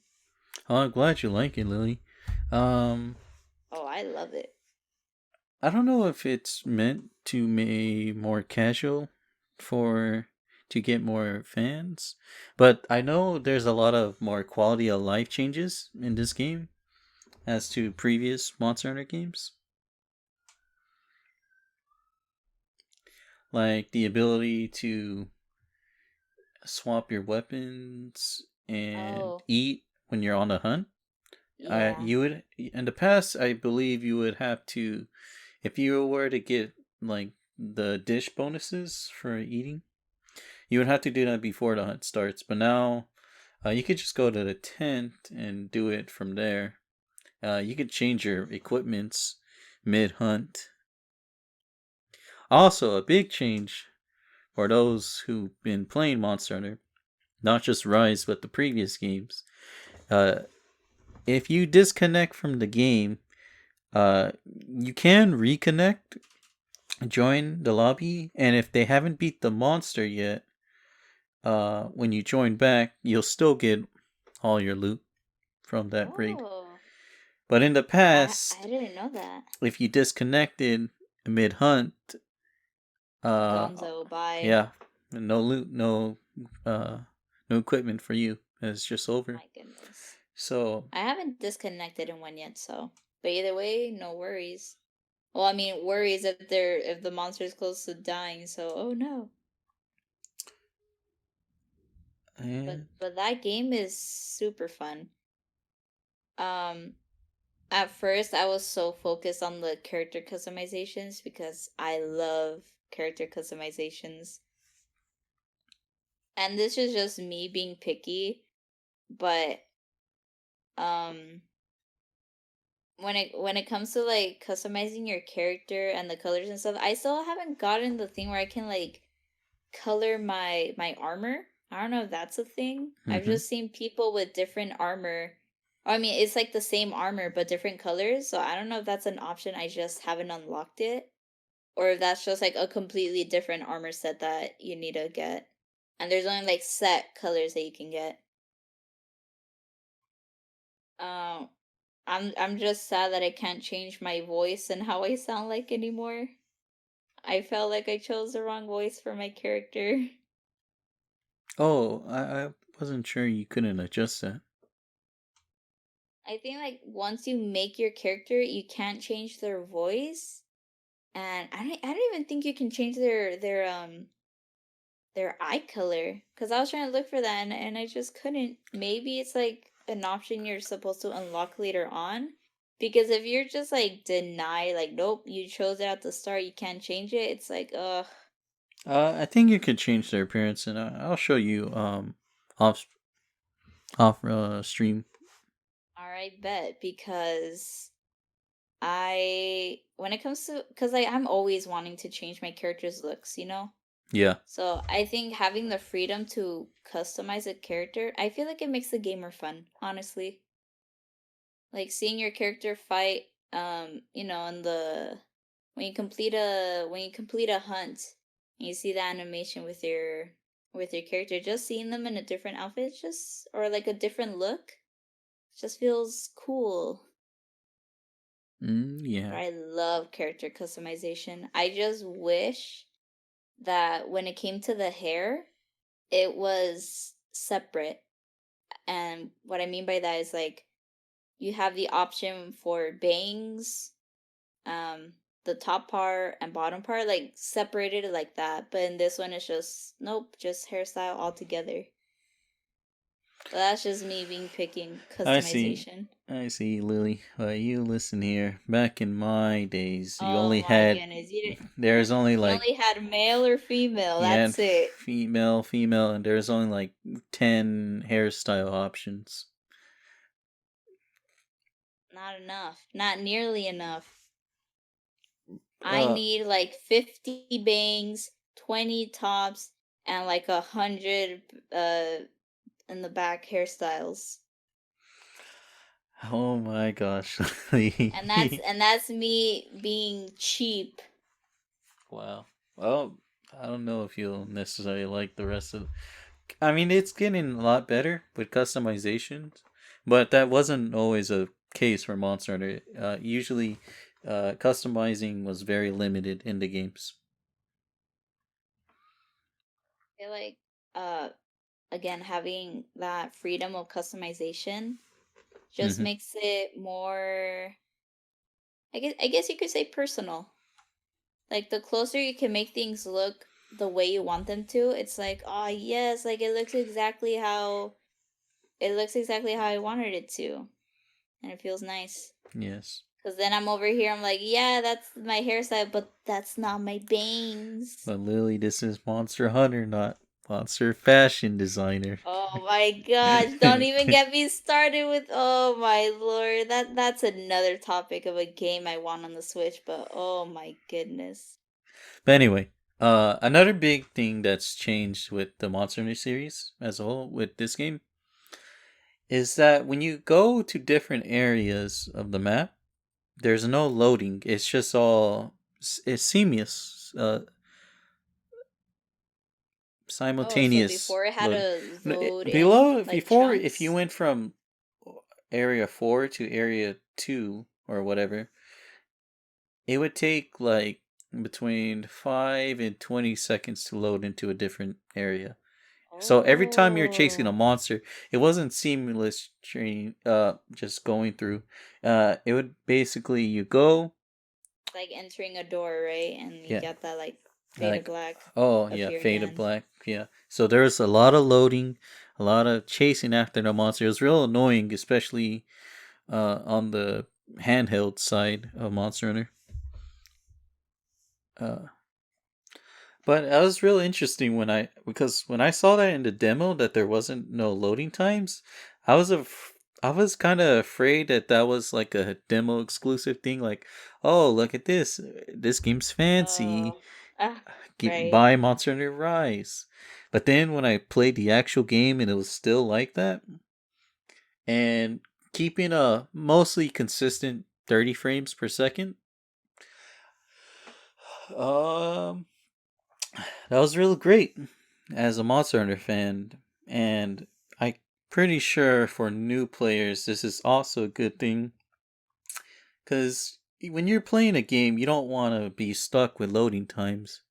Oh, I'm glad you like it, Lily. Um, Oh, I love it. I don't know if it's meant to be more casual for to get more fans, but I know there's a lot of more quality of life changes in this game as to previous Monster Hunter games. Like the ability to swap your weapons and Oh, eat when you're on a hunt. yeah. You would in the past, I believe you would have to, if you were to get like the dish bonuses for eating, you would have to do that before the hunt starts. But now, you could just go to the tent and do it from there. You could change your equipments mid hunt. Also, a big change for those who've been playing Monster Hunter, not just Rise but the previous games. Uh, if you disconnect from the game, you can reconnect, join the lobby, and if they haven't beat the monster yet, when you join back, you'll still get all your loot from that raid. Oh, But in the I past, didn't know that. if you disconnected mid hunt, uh, Gonzo, bye. yeah, no loot, uh, no equipment for you. It's just over. My goodness. So, I haven't disconnected in one yet, so. But either way, no worries. Well, I mean, worries if the monster's close to dying, so oh no. and But that game is super fun. Um, at first I was so focused on the character customizations because I love character customizations. And this is just me being picky, but um when it comes to like customizing your character and the colors and stuff, I still haven't gotten the thing where I can like color my armor. I don't know if that's a thing. I've mm-hmm. just seen people with different armor. I mean, it's like the same armor but different colors, so I don't know if that's an option. I just haven't unlocked it, or if that's just like a completely different armor set that you need to get. And there's only like set colors that you can get. Um, I'm just sad that I can't change my voice and how I sound like anymore. I felt like I chose the wrong voice for my character. Oh, I wasn't sure you couldn't adjust that. I think like once you make your character, you can't change their voice, and I don't even think you can change their eye color, because I was trying to look for that and I just couldn't. Maybe it's like an option you're supposed to unlock later on. Because if you're just like deny, like nope, you chose it at the start, you can't change it. It's like, ugh. I think you could change their appearance, and I'll show you off off stream. All right, bet, because I when it comes to, because I'm always wanting to change my character's looks, you know. Yeah. So I think having the freedom to customize a character, I feel like it makes the game more fun, honestly. Like seeing your character fight, in the when you complete a hunt, and you see the animation with your character, just seeing them in a different outfit, just or like a different look, just feels cool. Yeah. But I love character customization. I just wish that when it came to the hair, it was separate. And what I mean by that is like you have the option for bangs, um, the top part and bottom part, like separated like that. But in this one, it's just nope, just hairstyle altogether. But that's just me being picking I see. customization. I see, Lily. You listen here. Back in my days, you Oh only my had. goodness, There's only you like. only had male or female. You had That's it. female, and there's only like 10 hairstyle options. Not enough. Not nearly enough. I Uh, need like 50 bangs, 20 tops, and like 100 in the back hairstyles. oh my gosh. And that's me being cheap. Wow. Well, I don't know if you'll necessarily like the rest of. I mean, it's getting a lot better with customizations, but that wasn't always a case for Monster Hunter. Usually, customizing was very limited in the games. I feel like uh again having that freedom of customization just Mm-hmm. makes it more, I guess you could say personal. Like the closer you can make things look the way you want them to, it's like, oh yes, like it looks exactly how I wanted it to. And it feels nice. Yes. Cause then I'm over here, I'm like, yeah, that's my hairstyle, but that's not my bangs. But Lily, this is Monster Hunter, not Monster Fashion Designer. Oh my gosh, don't even get me started with, oh my lord. That's another topic of a game I want on the Switch, but oh my goodness. But anyway, another big thing that's changed with the Monster Hunter series as a whole with this game is that when you go to different areas of the map, there's no loading. It's just all it's seamless, Oh, so simultaneous before it had loading. to load in Below like before, if you chunks? went from area 4 to area 2 or whatever, it would take like between 5 and 20 seconds to load into a different area. So every time you're chasing a Oh, monster, it wasn't seamless train just going through. It would basically you go, like entering a door, right? And you yeah, get that like fade of like black oh yeah, appear fade to again. black, yeah. So there's a lot of loading, a lot of chasing after the monster. It was real annoying, especially on the handheld side of Monster Hunter. Uh, But that was real interesting because when I saw that in the demo that there wasn't no loading times, I was I was kind of afraid that that was like a demo exclusive thing. Like, oh look at this, this game's fancy. Oh, ah, right. Buy Monster Hunter Rise. But then when I played the actual game and it was still like that, and keeping a mostly consistent 30 frames per second, um, that was real great as a Monster Hunter fan, and I'm pretty sure for new players this is also a good thing because when you're playing a game, you don't want to be stuck with loading times.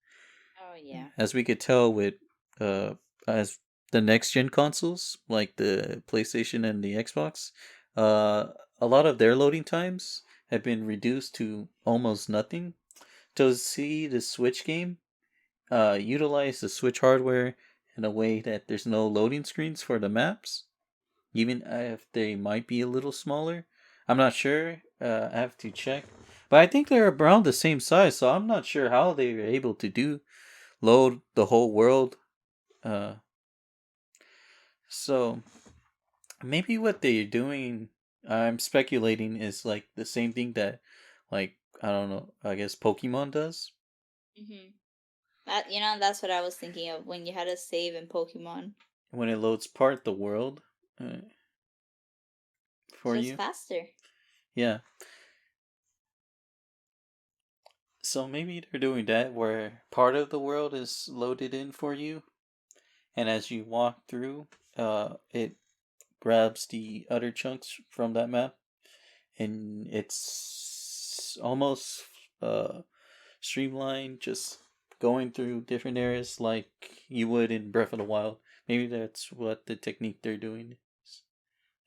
Oh yeah. As we could tell with uh as the next gen consoles like the PlayStation and the Xbox, uh, a lot of their loading times have been reduced to almost nothing. To see the Switch game utilize the Switch hardware in a way that there's no loading screens for the maps, even if they might be a little smaller. I'm not sure. I have to check, but I think they're around the same size, so I'm not sure how they were able to do load the whole world. Uh, so maybe what they're doing, I'm speculating, is like the same thing that, like I don't know, I guess Pokemon does Mhm. That's what I was thinking of when you had to save in Pokemon. when it loads part the world uh, It's for just you. faster. Yeah. So maybe they're doing that where part of the world is loaded in for you, and as you walk through, it grabs the other chunks from that map, and it's almost streamlined, just going through different areas like you would in Breath of the Wild. Maybe that's what the technique they're doing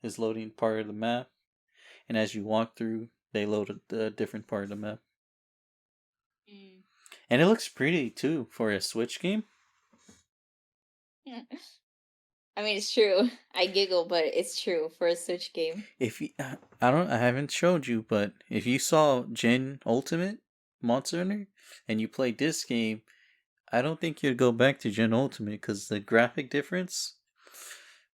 is loading part of the map, and as you walk through, they load a different part of the map. Mm. And it looks pretty too for a Switch game. I mean, it's true. I giggle, but it's true for a Switch game. If you, I haven't showed you, but if you saw Gen Ultimate Monster Hunter and you played this game, I don't think you'd go back to Gen Ultimate because the graphic difference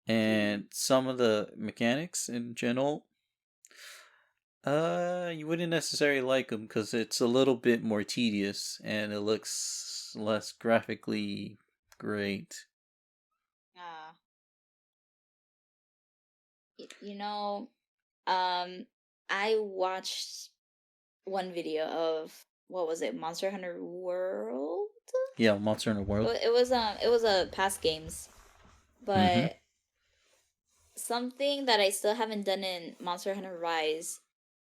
and some of the mechanics in Gen Ult, you wouldn't necessarily like them because it's a little bit more tedious and it looks less graphically great. Ah, you know, I watched one video of what was it, Monster Hunter World? Yeah, Monster Hunter World. It was a past games, Mm-hmm. but something that I still haven't done in Monster Hunter Rise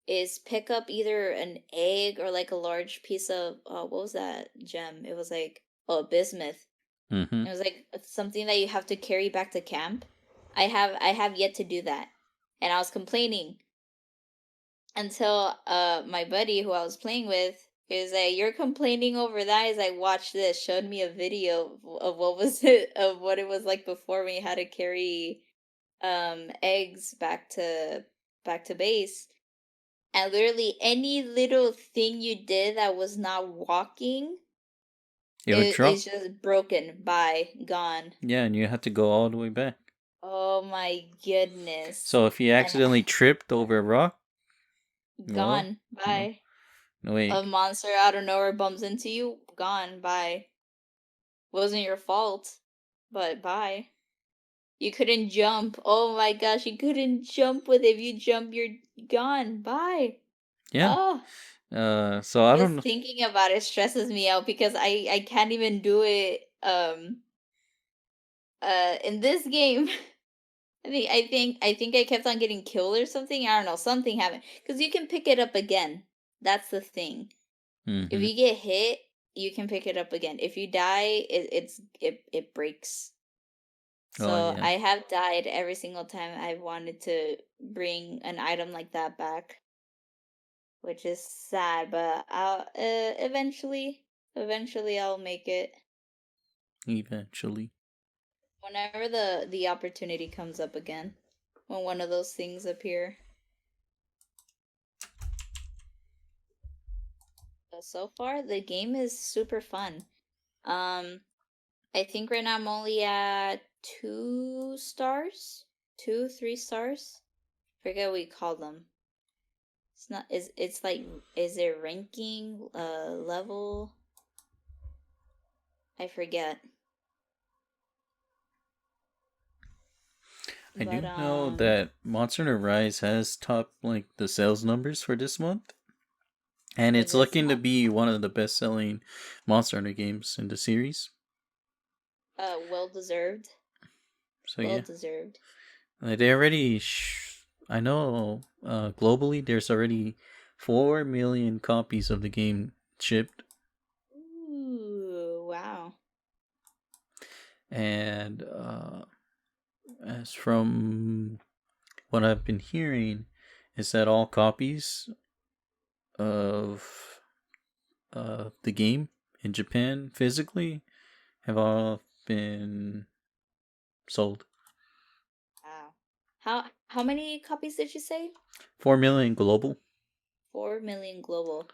is pick up either an egg or like a large piece of what was that gem? It was like bismuth. Mm-hmm. It was like something that you have to carry back to camp. I have yet to do that. And I was complaining until my buddy who I was playing with is like, "You're complaining over that." He's like, "Watch this." Showed me a video of what was it of what it was like before we had to carry eggs back to base. And literally any little thing you did that was not walking It would drop. is just broken, by gone. Yeah, and you have to go all the way back. Oh my goodness. So if you And accidentally tripped over a rock, well, gone, no, bye. no A wait. monster out of nowhere bumps into you, gone, bye. Wasn't your fault, but bye. You couldn't jump. Oh my gosh, you couldn't jump with it. If you jump, you're gone. Bye. Yeah. Oh, So I don't just know. thinking about it stresses me out because I can't even do it in this game. I think I kept on getting killed or something. I don't know, something happened because you can pick it up again. That's the thing. If Mm-hmm. you get hit, you can pick it up again. If you die, it breaks. Oh So yeah. I have died every single time I've wanted to bring an item like that back, which is sad. But I'll eventually I'll make it Eventually. whenever the opportunity comes up again. When one of those things appear. So far, the game is super fun. I think right now I'm only at 2 stars, 3 stars. Forget what you call them. It's not. It's like is it ranking level? I forget. I But do know that Monster Hunter Rise has topped like the sales numbers for this month, and for it's this looking to month, be one of the best-selling Monster Hunter games in the series. well deserved. So Well yeah, deserved. they already. I know globally there's already 4 million copies of the game shipped, Ooh, wow. and as from what I've been hearing, is that all copies of the game in Japan physically have all been sold. Wow. How many copies did you say? 4 million global 4 million global.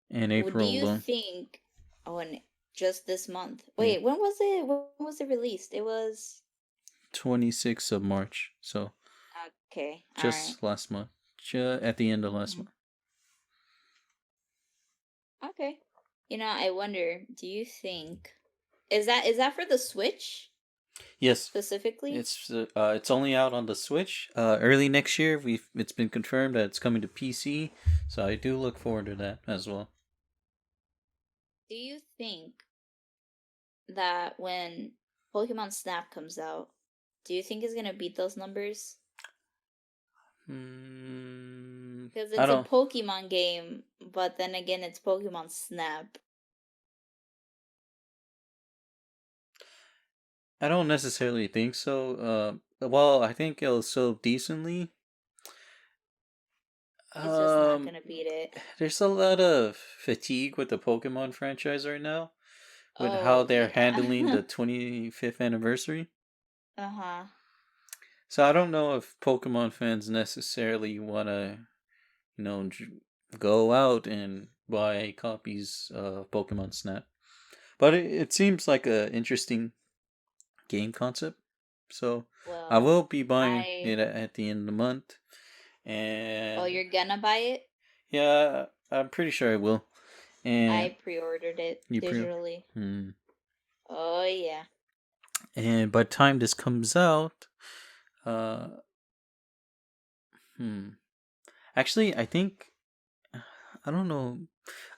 in Do April you alone. think? Oh, and just this month. Yeah, Wait, when was it? When was it released? It was 26th of March. So okay. All right. just last month, at the end of last Mhm. month. Okay. You know, I wonder. Do you think is that for the Switch Yes, specifically? it's only out on the Switch. Early next year. It's been confirmed that it's coming to PC. So I do look forward to that as well. Do you think that when Pokemon Snap comes out, do you think it's gonna beat those numbers? Because I it's a don't. Pokemon game, but then again, it's Pokemon Snap. I don't necessarily think so. Well, I think it'll sell decently. It's just not Um, gonna beat it. there's a lot of fatigue with the Pokemon franchise right now, with how Oh, they're handling yeah. the 25th anniversary. Uh-huh. So I don't know if Pokemon fans necessarily want to, you know, go out and buy copies of Pokemon Snap. But it seems like a interesting game concept. So I Well, will be buying I... it at the end of the month. Oh, And you're gonna buy it? yeah, I'm pretty sure I will. And I pre-ordered it you pre digitally. hmm. Oh, yeah. And by the time this comes out, uh hmm. Actually, I think I don't know.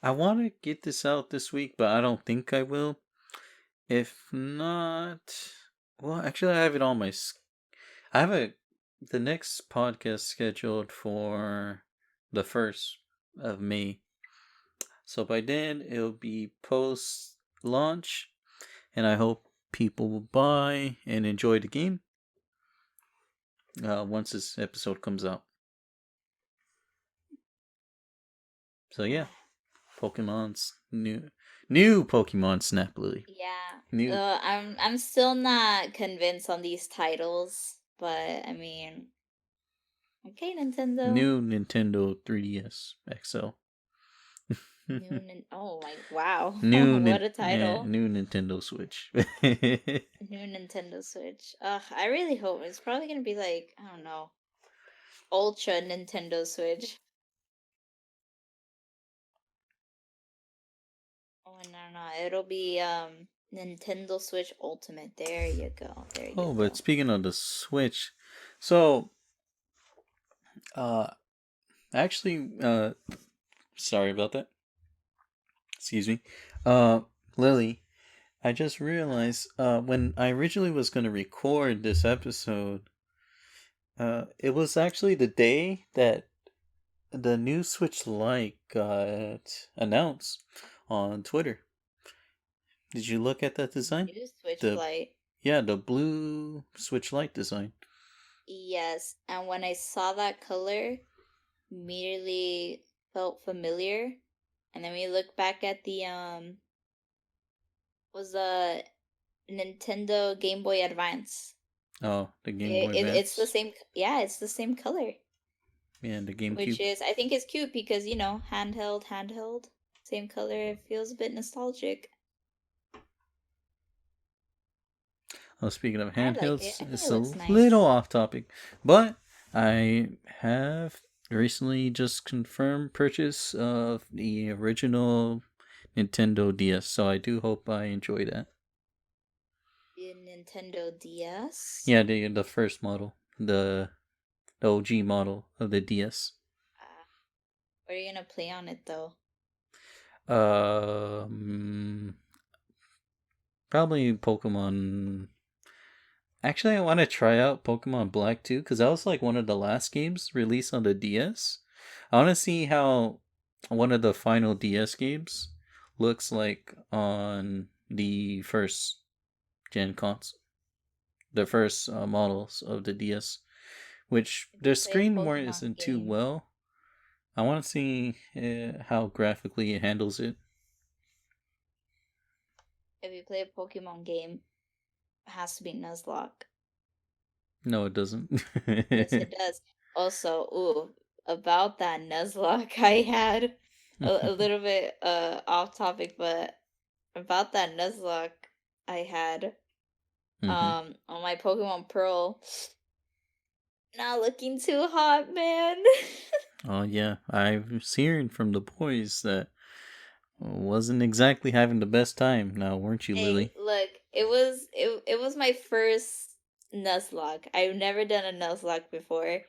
I want to get this out this week, but I don't think I will. If not, well, actually, I have it on my. I have the next podcast scheduled for the 1st of May. So by then it'll be post launch, and I hope people will buy and enjoy the game. Once this episode comes out. So yeah, Pokemon's new Pokemon Snap Lily. Yeah. New I'm still not convinced on these titles, but I mean, okay, Nintendo. new Nintendo 3DS XL. Oh my wow. new What a yeah, title. new Nintendo Switch. New Nintendo Switch. Ugh, I really hope it's probably gonna be like, I don't know, Ultra Nintendo Switch. Oh no, it'll be Nintendo Switch Ultimate. There you go. There you Oh, but go. speaking of the Switch, so uh actually sorry about that. Excuse me. Uh Lily, I just Uh, realized when I originally was going to record this episode, it was actually the day that the new Switch Lite got announced on Twitter. Did you look at that design? new Switch The Lite. Yeah, the blue Switch Lite design. Yes, and when I saw that color, immediately felt familiar. And then we look back at the was a Nintendo Game Boy Advance. Oh, the Game Boy It's the Advance. same, yeah, it's the same color, Yeah, the which GameCube. is, I think is cute because, handheld, same color, it feels a bit nostalgic. Oh, speaking of I like it. handhelds, I think it's it a looks little nice. off topic, but I have recently just confirmed purchase of the original Nintendo DS, so I do hope I enjoy that. The Nintendo DS. Yeah, the first model, the OG model of the DS. What are you gonna play on it though? Um, Probably Pokemon. Actually, I want to try out Pokemon Black too, because that was like one of the last games released on the DS. I want to see how one of the final DS games looks like on the first gen console, the first models of the DS, which If you their play a screen more Pokemon isn't too game, well. I want to see how graphically it handles it. if you play a Pokemon game, it has to be Nuzlocke. No, it doesn't. Yes, it does. Also, ooh, about that Nuzlocke I had a little bit off topic, but about that Nuzlocke I had hmm on my Pokemon Pearl, not looking too hot, man. Oh yeah, I'm hearing from the boys that wasn't exactly having the best time now, weren't you, Hey, Lily? look, it was my first Nuzlocke. I've never done a Nuzlocke before.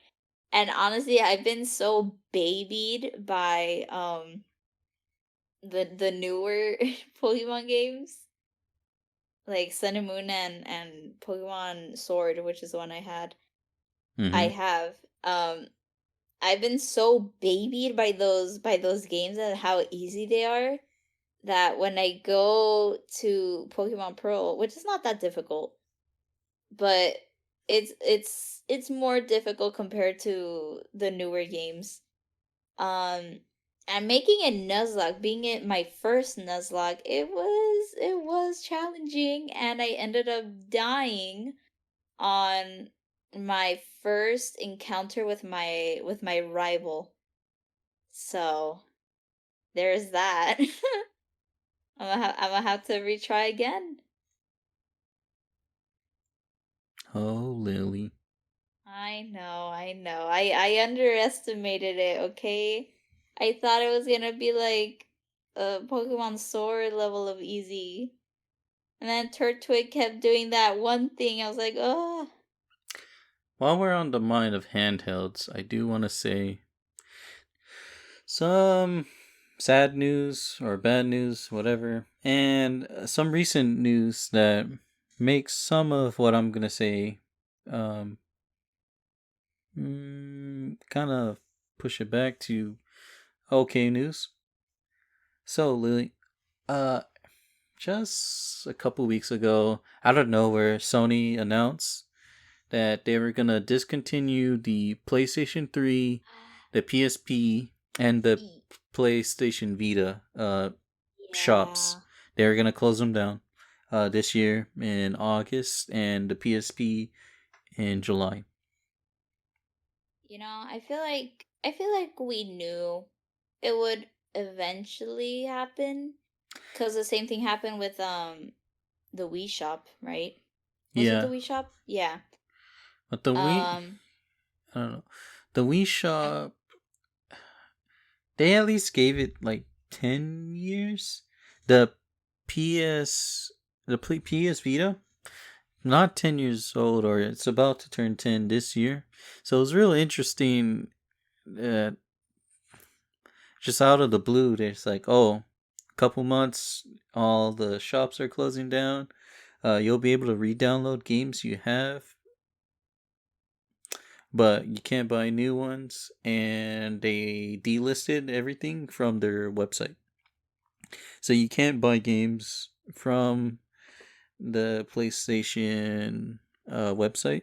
And honestly, I've been so babied by the newer Pokemon games, like Sun and Moon and Pokemon Sword, which is the one I had. I Mm-hmm. have. I've been so babied by those games and how easy they are that when I go to Pokemon Pearl, which is not that difficult, but it's more difficult compared to the newer games. Um, and making a Nuzlocke, being it my first Nuzlocke, it was challenging, and I ended up dying on my first encounter with my rival. So there's that. I'm gonna have to retry again. Oh, Lily. I know, I know. I underestimated it, okay? I thought it was gonna be like a Pokemon Sword level of easy. And then Turtwig kept doing that one thing. I was like, oh. While we're on the mind of handhelds, I do want to say some sad news or bad news, whatever, and some recent news that makes some of what I'm gonna say, um, kind of push it back to okay news. So, Lily, uh, just a couple weeks ago, out of nowhere, Sony announced that they were gonna discontinue the PlayStation 3, the PSP, and the PlayStation Vita shops. Yeah. They were gonna close them down this year in August, and the PSP in July. You know, I feel like we knew it would eventually happen cuz the same thing happened with the Wii shop, right? Was it the Yeah, Wii shop? Yeah. but the Wii, Um I don't know, the Wii I'm shop, they at least gave it like 10 years. The PS, the PS Vita, not 10 years old, or it's about to turn 10 this year. So it was real interesting that just out of the blue, there's like, oh, couple months, all the shops are closing down. You'll be able to re-download games you have, but you can't buy new ones. And they delisted everything from their website, so you can't buy games from the PlayStation website.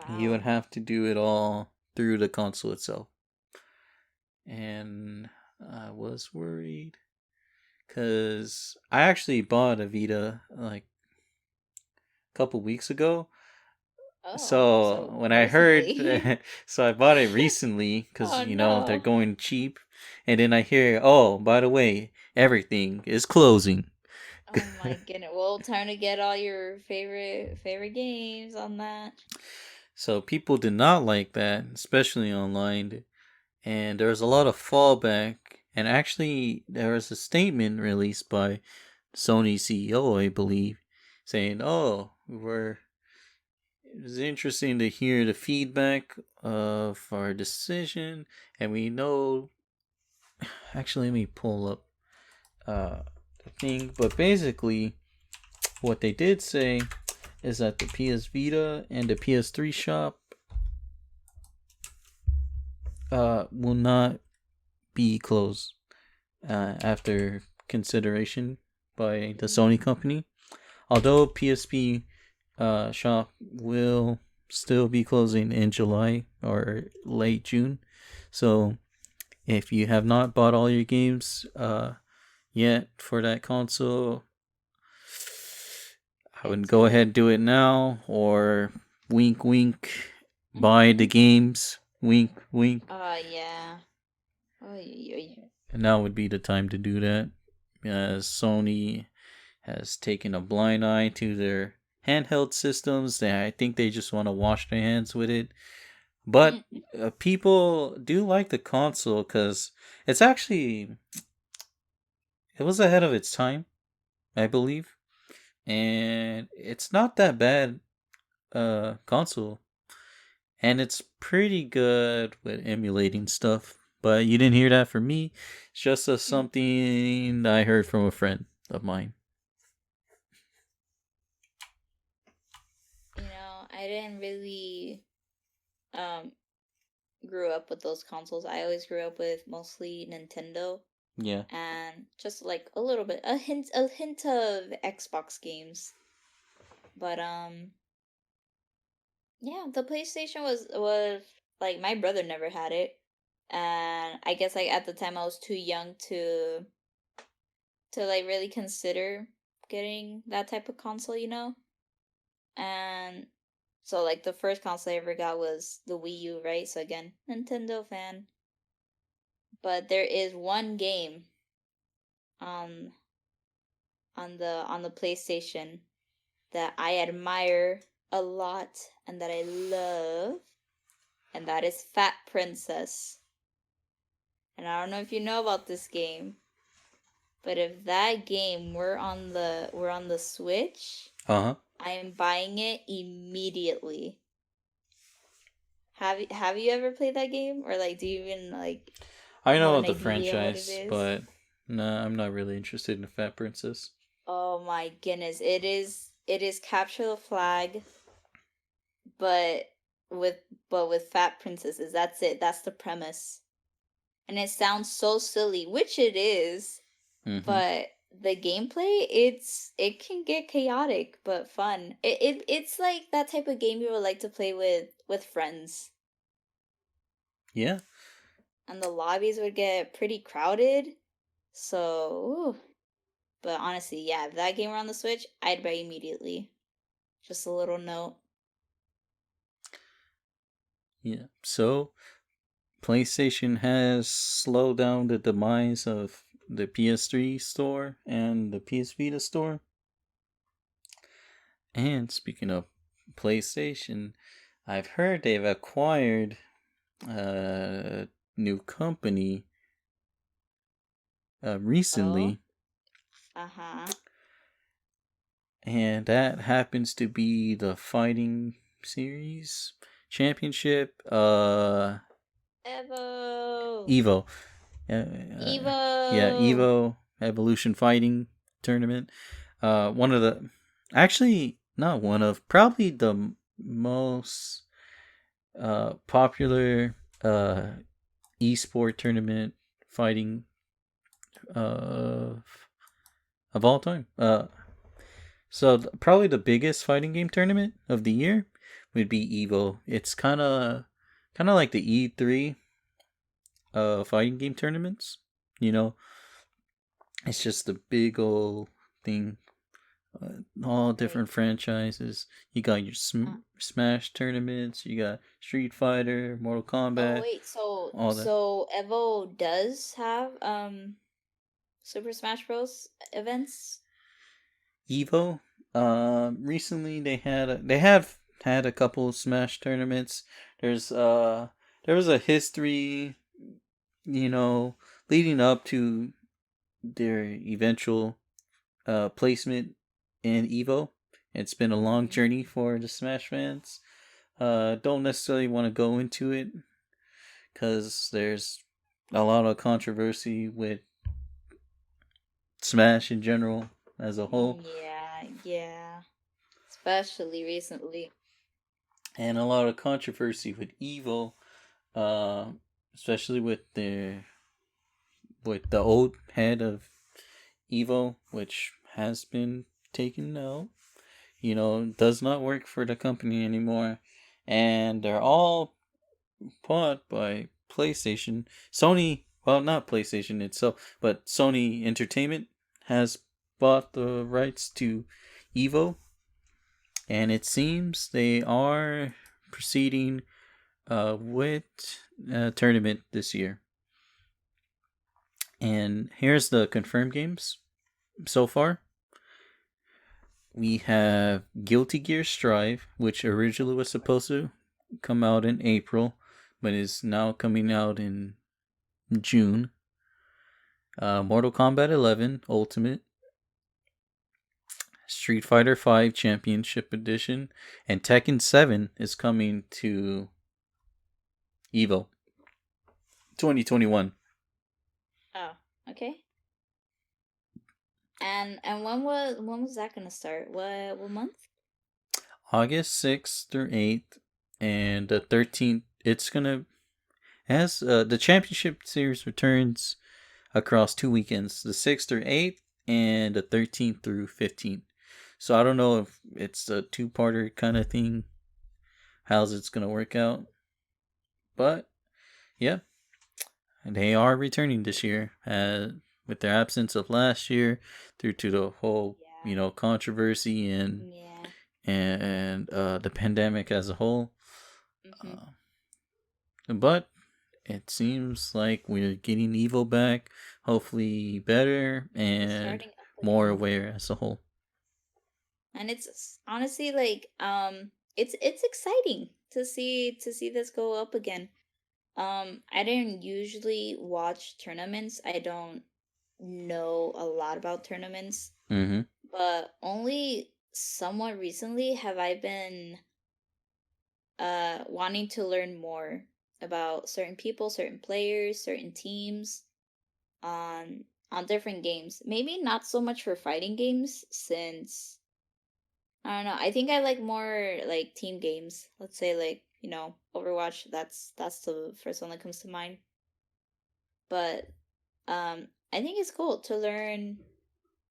You would wow. have to do it all through the console itself. And I was worried because I actually bought a Vita like a couple weeks ago. Oh, So so when I recently. heard, so I bought it recently because Oh they're no. going cheap, and then I hear, oh, by the way, everything is closing. Oh my goodness. Well, time to get all your favorite games on that. So people did not like that, especially online, and there was a lot of fallback. And actually, there was a statement released by Sony CEO, I believe, saying, "Oh, it was interesting to hear the feedback of our decision, and we know." Actually, let me pull up the thing. But basically, what they did say is that the PS Vita and the PS3 shop will not be closed after consideration by the Sony Mm. company. Although PSP shop will still be closing in July or late June. So if you have not bought all your games yet for that console, I would It's go ahead gonna and do it now, or wink wink, buy the Mhm. games. Wink wink. Yeah. Oh yeah. And now would be the time to do that, as Sony has taken a blind eye to their handheld systems. I think they just want to wash their hands with it. But people do like the console because it's actually, it was ahead of its time, I believe, and it's not that bad console, and it's pretty good with emulating stuff. But you didn't hear that from me. It's just something I heard from a friend of mine. I didn't really um grew up with those consoles. I always grew up with mostly Nintendo Yeah. and just like a little bit, a hint of Xbox games. But yeah, the PlayStation was like my brother never had it, and I guess like at the time I was too young to like really consider getting that type of console, you know? And so like the first console I ever got was the Wii U, right? So again, Nintendo fan. But there is one game um on the PlayStation that I admire a lot and that I love, and that is Fat Princess. And I don't know if you know about this game, but if that game were on the Switch, Uh-huh. I am buying it immediately. Have you ever played that game, or like do you even like I have know an of the idea what it franchise, is? but nah, I'm not really interested in the Fat Princess. Oh my goodness, it is capture the flag, but with with fat princesses. That's it. That's the premise. And it sounds so silly, which it is, Mm-hmm. but the gameplay, it can get chaotic but fun. It's like that type of game you would like to play with friends. Yeah. And the lobbies would get pretty crowded. So, ooh. But honestly, yeah, if that game were on the Switch, I'd buy immediately. Just a little note. Yeah. So PlayStation has slowed down the demise of the PS3 store and the PS Vita store. And speaking of PlayStation, I've heard they've acquired a new company Oh, recently, uh-huh. and that happens to be the Fighting Series Championship, Evo. Evo. Evo. Yeah, Evo Evolution Fighting Tournament. One of the, actually, not one of, probably the most popular esport tournament fighting uh, of all time. So probably the biggest fighting game tournament of the year would be Evo. It's kind of like the E3 fighting game tournaments. You know, it's just a big old thing. All Wait. different franchises. You got your Uh, Smash tournaments. You got Street Fighter, Mortal oh Kombat, wait, so all that. so Evo does have Super Smash Bros events? Evo. Recently they have had a couple of Smash tournaments. There's there was a history, you know, leading up to their eventual placement in Evo. It's been a long Mm-hmm. journey for the Smash fans. Don't necessarily want to go into it because there's a lot of controversy with Smash in general as a whole, Yeah, yeah. Especially recently. and a lot of controversy with Evo, uh, especially with the old head of Evo, which has been taken out. You know, does not work for the company anymore, and they're all bought by PlayStation. Sony, well, not PlayStation itself, but Sony Entertainment has bought the rights to Evo, and it seems they are proceeding with a tournament this year. And here's the confirmed games so far. We have Guilty Gear Strive, which originally was supposed to come out in April, but is now coming out in June. Mortal Kombat 11 Ultimate, Street Fighter 5 Championship Edition, and Tekken 7 is coming to Evo 2021. Oh, okay. And when was that gonna start? What month? August 6th through 8th, and the 13th, it's gonna. As the championship series returns across 2 weekends, the 6th through 8th and the 13th through 15th. So I don't know if it's a two-parter kind of thing, how's it's going to work out. But yeah, they are returning this year with their absence of last year due to the whole, controversy and Yeah. the pandemic as a whole. Mm-hmm. But it seems like we're getting Evo back, hopefully better It's and starting up more again. aware as a whole. And it's honestly like it's exciting to see this go up again. I didn't usually watch tournaments. I don't know a lot about tournaments, Mm-hmm. but only somewhat recently have I been wanting to learn more about certain people, certain players, certain teams on different games. Maybe not so much for fighting games since I don't know. I think I like more like team games. Let's say like, Overwatch, that's the first one that comes to mind. But I think it's cool to learn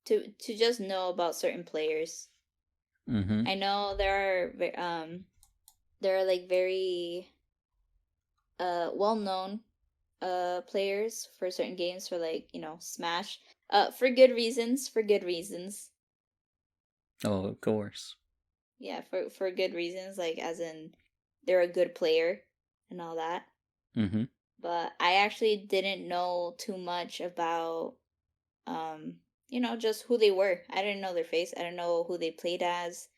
to just know about certain players. Mm-hmm. I know there are like very well-known players for certain games for like, Smash. For good reasons, for good reasons. Oh, of course. Yeah, for good reasons, like as in they're a good player and all that. Mm-hmm. But I actually didn't know too much about just who they were. I didn't know their face. I don't know who they played as.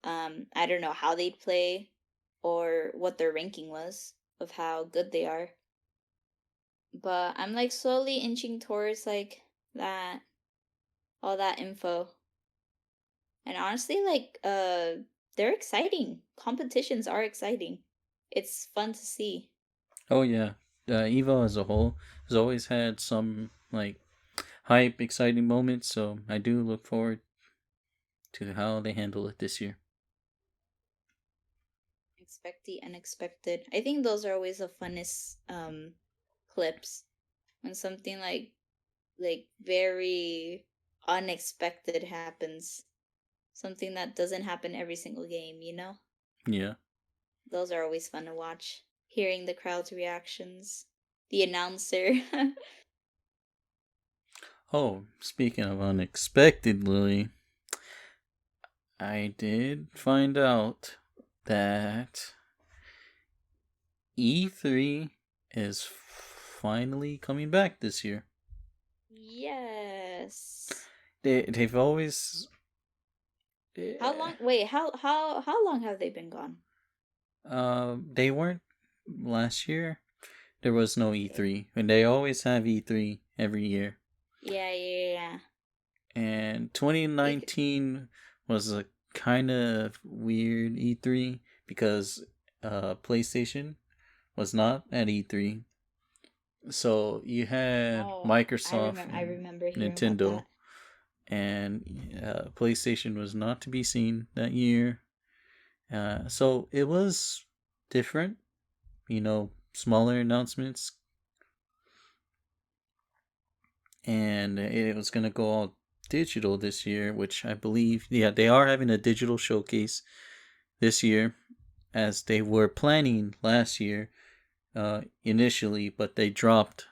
I don't know how they'd play or what their ranking was of how good they are. But I'm like slowly inching towards like that all that info. And honestly, like they're exciting. Competitions are exciting. It's fun to see. Oh yeah. Evo as a whole has always had some like hype, exciting moments, so I do look forward to how they handle it this year. Expect the unexpected. I think those are always the funnest clips when something like very unexpected happens. Something that doesn't happen every single game. Yeah. Those are always fun to watch. Hearing the crowd's reactions, the announcer. Oh, speaking of unexpectedly, I did find out that E3 is finally coming back this year. Yes. They've always How eh, long? Wait, how long have they been gone? they weren't last year. There was no Okay. E3, and they always have E3 every year. Yeah, yeah, yeah. And Bec- 2019 was a kind of weird E3 because PlayStation was not at E3. So you had oh, Microsoft I and remember hearing about Nintendo, that. and PlayStation was not to be seen that year. So it was different, smaller announcements, and it was going to go all digital this year, which I believe, yeah, they are having a digital showcase this year as they were planning last year initially, but they dropped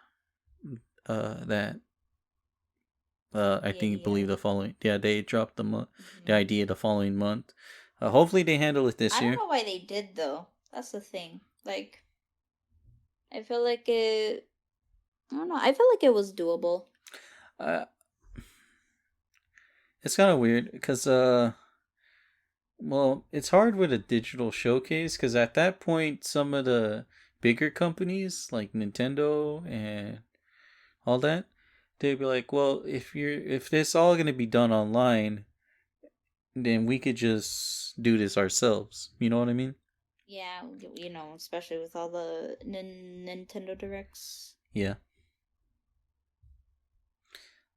that. I The think idea. believe the following. Yeah, they dropped the Hmm. idea the following month. Hopefully they handle it this I don't year. know why they did though. That's the thing. Like, I feel like it. I don't know. I feel like it was doable. Uh, it's kind of weird because well, it's hard with a digital showcase because at that point some of the bigger companies like Nintendo and all that, they'd be like, well, if this all gonna be done online, then we could just do this ourselves. You know what I mean? Yeah, especially with all the Nintendo Directs. Yeah.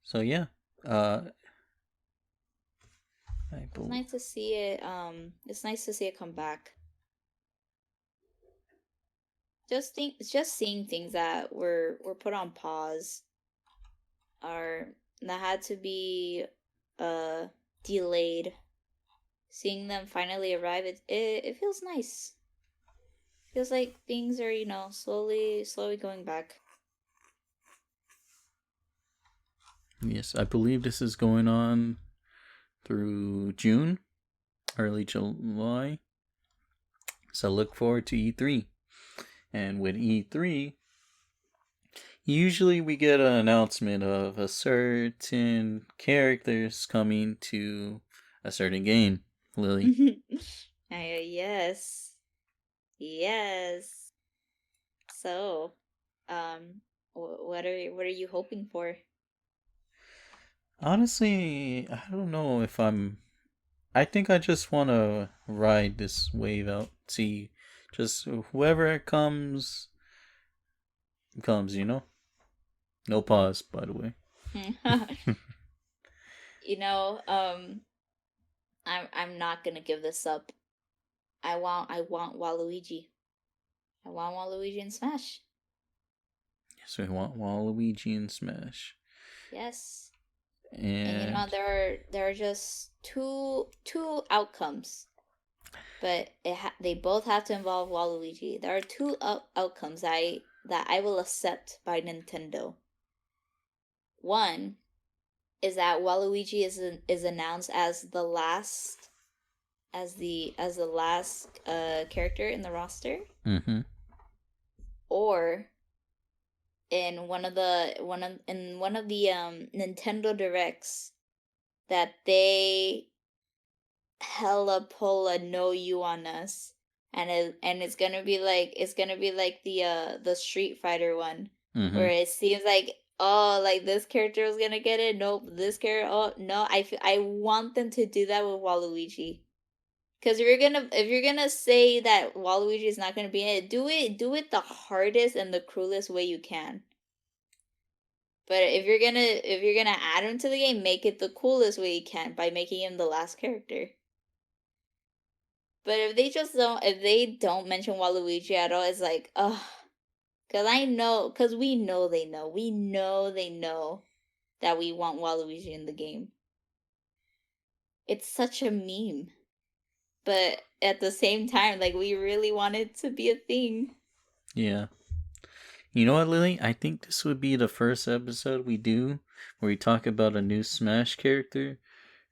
So yeah, uh, I It's believe. nice to see it. It's nice to see it come back. just seeing things that were put on pause, or that had to be uh delayed. Seeing them finally arrive, it feels nice. Feels like things are, slowly going back. Yes, I believe this is going on through June, early July. So look forward to E3. And with E3, usually we get an announcement of a certain characters coming to a certain game, Lily. Yes. Yes. So, what are you hoping for? Honestly, I don't know if I think I just want to ride this wave out. See, just whoever comes, comes, No pause, by the way. You know, I'm not gonna give this up. I want Waluigi. I want Waluigi in Smash. Yes, we want Waluigi and Smash. Yes. And And there are just two outcomes, but they both have to involve Waluigi. There are two outcomes that I will accept by Nintendo. One is that Waluigi is announced as the last character in the roster, mm-hmm. or in one of the Nintendo Directs that they hella pull a know you on us, and it's gonna be like the Street Fighter one, Mm-hmm. where it seems like, oh, like this character was gonna get it, nope, this character, oh no, I want them to do that with Waluigi. Because if you're gonna say that Waluigi is not gonna be in it, do it the hardest and the cruelest way you can. But if you're gonna add him to the game, make it the coolest way you can by making him the last character. But if they don't mention Waluigi at all, it's like, ugh. Cause we know they know that we want Waluigi in the game. It's such a meme. But at the same time, like, we really want it to be a thing. Yeah. You know what, Lily? I think this would be the first episode we do where we talk about a new Smash character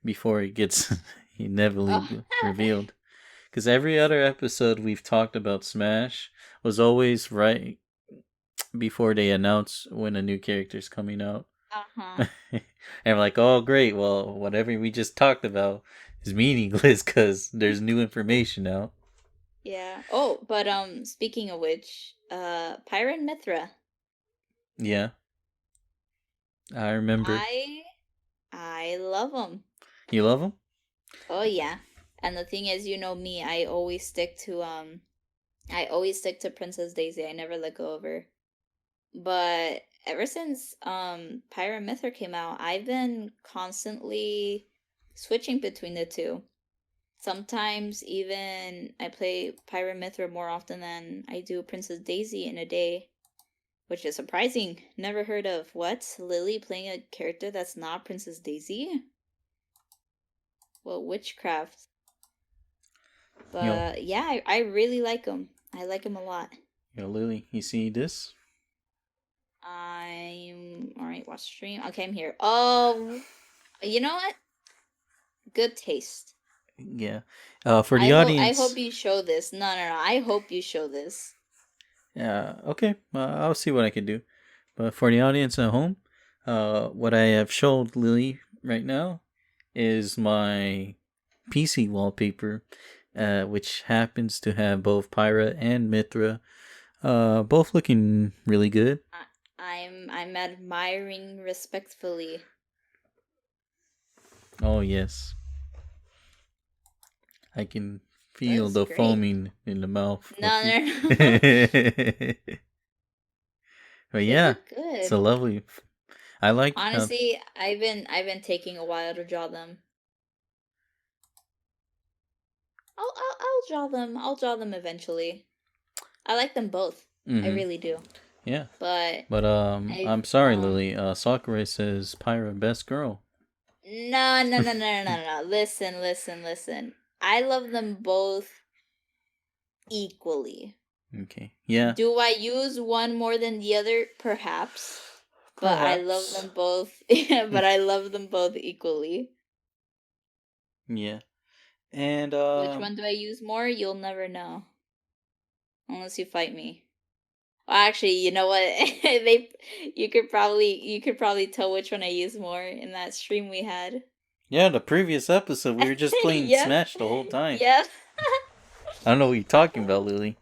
before it gets Oh. inevitably revealed. Because every other episode we've talked about Smash was always right before they announce when a new character's coming out. Uh-huh. And I'm like, oh, great. Well, whatever we just talked about is meaningless because there's new information out. Yeah. Oh, but speaking of which, Pyra and Mithra. Yeah, I remember. I love them. You love them? Oh yeah. And the thing is, me, I always stick to Princess Daisy. I never let go of her. But ever since Pyra and Mithra came out, I've been constantly switching between the two. Sometimes even I play Pyra and Mithra more often than I do Princess Daisy in a day, which is surprising. Never heard of what? Lily playing a character that's not Princess Daisy? Well, witchcraft. Yo, But yeah, I really like him. I like him a lot. yo, Lily, you see this? I'm alright. Watch stream. Okay, I'm here. Oh, you know what? Good taste. Yeah. For I the hope I hope audience. you show this. No, no, no. I hope you show this. Yeah. Okay. I'll see what I can do. But for the audience at home, what I have showed Lily right now is my PC wallpaper, which happens to have both Pyra and Mithra, both looking really good. I'm admiring respectfully. Oh yes, I can feel Looks the great. foaming in the mouth. No, no, no. But They yeah, look it's a good. lovely. I like. Honestly, I've been taking a while to draw them. I'll draw them. I'll draw them eventually. I like them both. I Mm-hmm. really do. Yeah. But But I I'm sorry, Lily. Sakura says Pyra best girl. no, no, no, no, no, no, no. Listen, listen, listen. I love them both equally. Okay. Yeah. Do I use one more than the other? Perhaps. But I love Perhaps. them both. But I love them both equally. Yeah. And Which one do I use more? You'll never know. Unless you fight me. Well, actually, you know what? You could probably tell which one I use more in that stream we had. yeah, the previous episode we were just playing Yep. Smash the whole time. Yep. I don't know what you're talking about, Lily.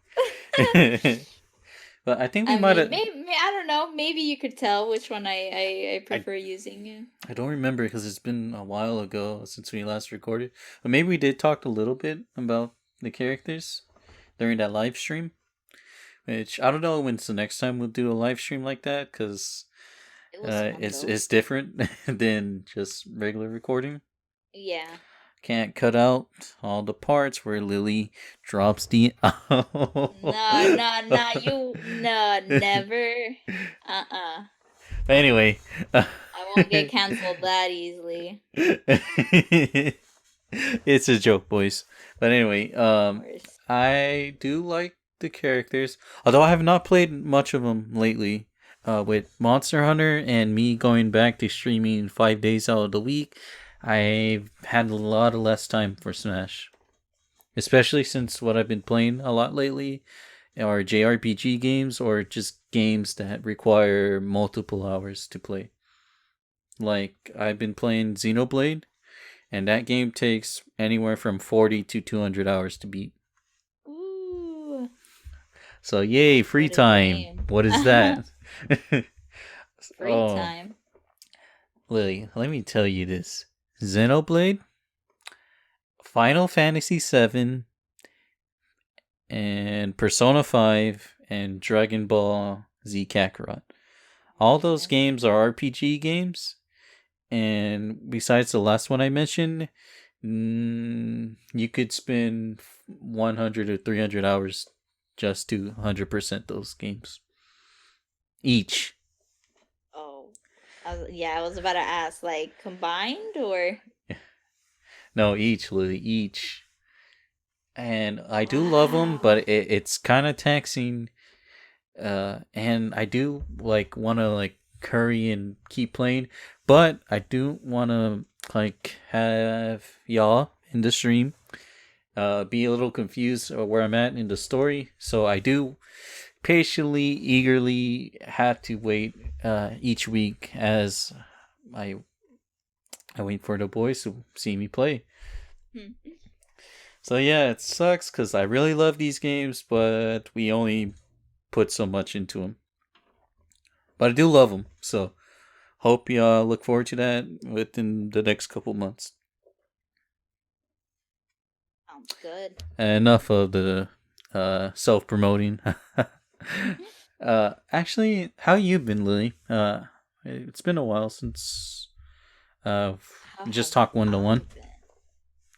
But I think we I might mean, have. maybe I don't know. Maybe you could tell which one I I prefer using. I don't remember because it's been a while ago since we last recorded. But maybe we did talk a little bit about the characters during that live stream. Which I don't know when's the next time we'll do a live stream like that because It was fun it's though. it's different than just regular recording. Yeah. Can't cut out all the parts where Lily drops the. No, no, no, no, never. Anyway, I won't get canceled that easily. it's a joke, boys. But anyway, Of course. I do like the characters, although I have not played much of them lately. With Monster Hunter and me going back to streaming 5 days out of the week, I've had a lot of less time for Smash. Especially since what I've been playing a lot lately are JRPG games or just games that require multiple hours to play. Like, I've been playing Xenoblade, and that game takes anywhere from 40 to 200 hours to beat. Ooh. So, yay, free What a time. game. What is that? Free Oh, time. Lily, let me tell you this. Xenoblade, Final Fantasy VII, and Persona 5, and Dragon Ball Z Kakarot. All those Yeah. games are RPG games, and besides the last one I mentioned, you could spend 100 or 300 hours just to 100% those games each. Oh. I was about to ask, like, combined or? No, each, Lily, each. And I do love them, Wow. but it's kind of taxing. And I do like want to like curry and keep playing, but I do want to like have y'all in the stream be a little confused where I'm at in the story. So I do patiently, eagerly have to wait each week as I I wait for the boys to see me play. Hmm. So yeah, it sucks because I really love these games, but we only put so much into them. But I do love them, so hope y'all look forward to that within the next couple months. Sounds good. Enough of the self promoting. Actually, how you been, Lily? It's been a while since How we just have talked one to I one. been?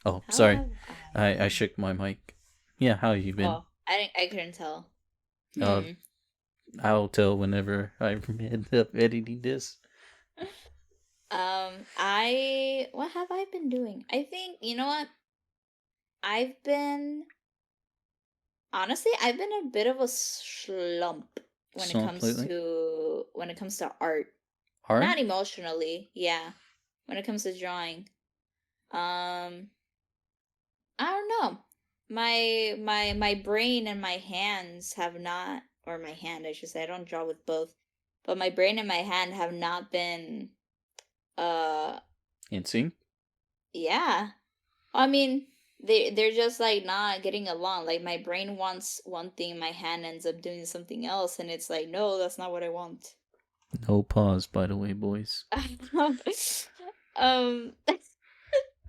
Oh, How sorry, have I I been? shook my mic. Yeah, how you been? Oh, I couldn't tell. Uh, Hmm. I'll tell whenever I end up editing this. What have I been doing? I think, you know what? I've been, honestly, I've been a bit of a slump Slump lately. when it comes to art. Art? Not emotionally, yeah. When it comes to drawing. Um, I don't know. My brain and my hands have not, or my hand, I should say. I don't draw with both. But my brain and my hand have not been uh In sync? yeah. I mean, they're just like not getting along. Like my brain wants one thing, my hand ends up doing something else, and it's like, no, that's not what I want. No pause, by the way, boys. This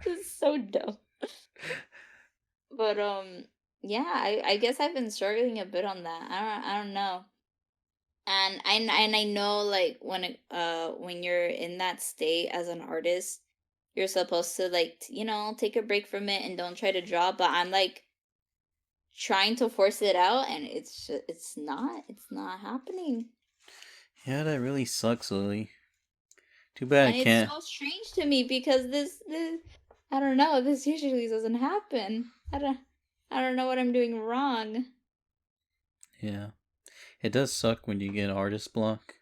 is so dumb. But yeah, I guess I've been struggling a bit on that. I don't know. And I know like when you're in that state as an artist, you're supposed to like you know take a break from it and don't try to draw. But I'm like trying to force it out, and it's not happening. Yeah, that really sucks, Lily. Too bad I And it's can't. so strange to me because this I don't know, this usually doesn't happen. I don't know what I'm doing wrong. Yeah. It does suck when you get artist block.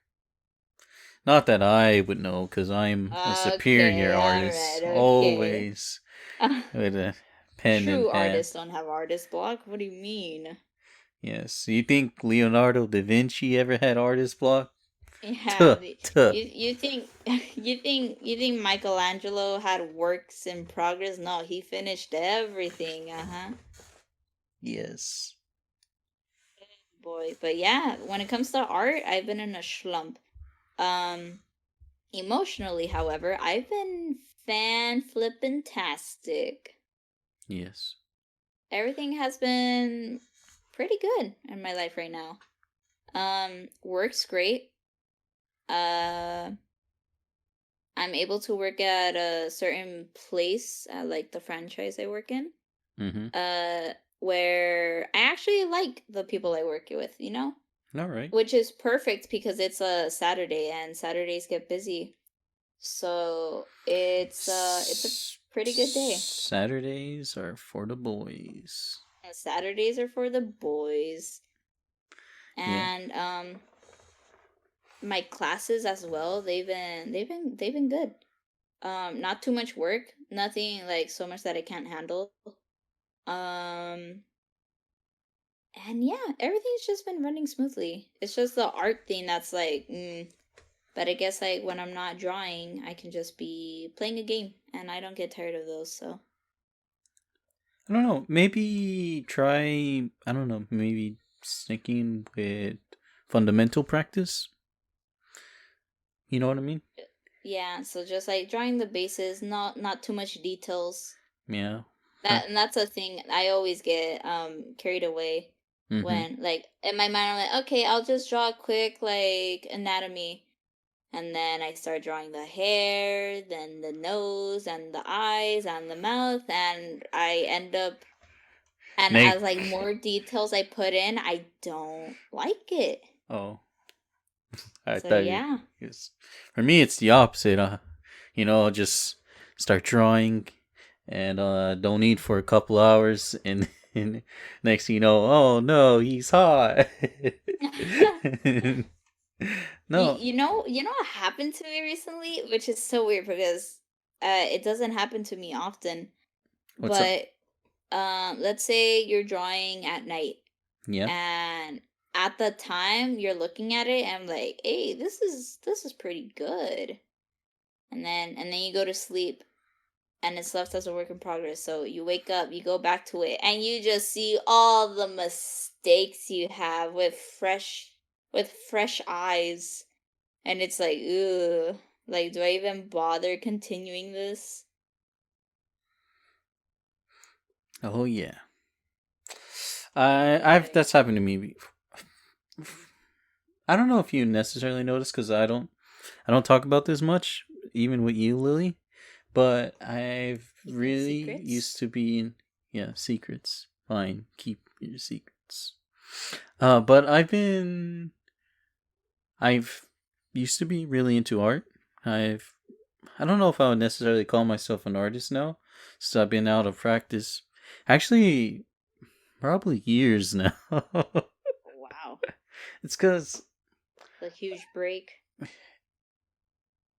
Not that I would know, because I'm a superior Okay, artist. alright, okay. Always with a pen in True hand. artists don't have artist block. What do you mean? Yes. You think Leonardo da Vinci ever had artist block? Yeah, Tuh, tuh. you think you think Michelangelo had works in progress? No, he finished everything. Uh-huh. Yes. Boy, but yeah, when it comes to art, I've been in a slump. Um, Emotionally, however, I've been fan flippin' tastic. Yes. Everything has been pretty good in my life right now. Work's great. Uh, I'm able to work at a certain place, like the franchise I work in. Mm-hmm. Where I actually like the people I work with, All right. which is perfect because it's a Saturday and Saturdays get busy. So it's a pretty good day. Saturdays are for the boys. And Saturdays are for the boys. Yeah. And my classes as well, they've been good. Not too much work, nothing like so much that I can't handle. Um and yeah, everything's just been running smoothly. It's just the art thing that's like, but I guess like when I'm not drawing, I can just be playing a game, and I don't get tired of those. So I don't know. Maybe try. I don't know. Maybe sticking with fundamental practice. You know what I mean? yeah, so just like drawing the bases, not too much details. Yeah. And that's a thing I always get carried away Mm-hmm. when like in my mind I'm like, okay, I'll just draw a quick like anatomy. And then I start drawing the hair, then the nose, and the eyes, and the mouth, and I end up, and Nate. as like more details I put in, I don't like it. Oh, I So thought you. yeah. Yes. For me, it's the opposite. I'll just start drawing, and don't eat for a couple hours, and next thing you know, oh no, he's hot. No. You know what happened to me recently, which is so weird because it doesn't happen to me often. What's up? But let's say you're drawing at night, Yeah. and at the time you're looking at it and like, hey, this is pretty good. And then you go to sleep and it's left as a work in progress. So you wake up, you go back to it, and you just see all the mistakes you have with fresh eyes. And it's like, ugh, like, do I even bother continuing this? Oh yeah. I've that's happened to me. I don't know if you necessarily notice because I don't talk about this much, even with you, Lily. But I've Keeping really secrets? used to be in secrets. Fine, keep your secrets. But I've used to be really into art. I don't know if I would necessarily call myself an artist now, since I've been out of practice. Actually, probably years now. Wow. It's because The huge break.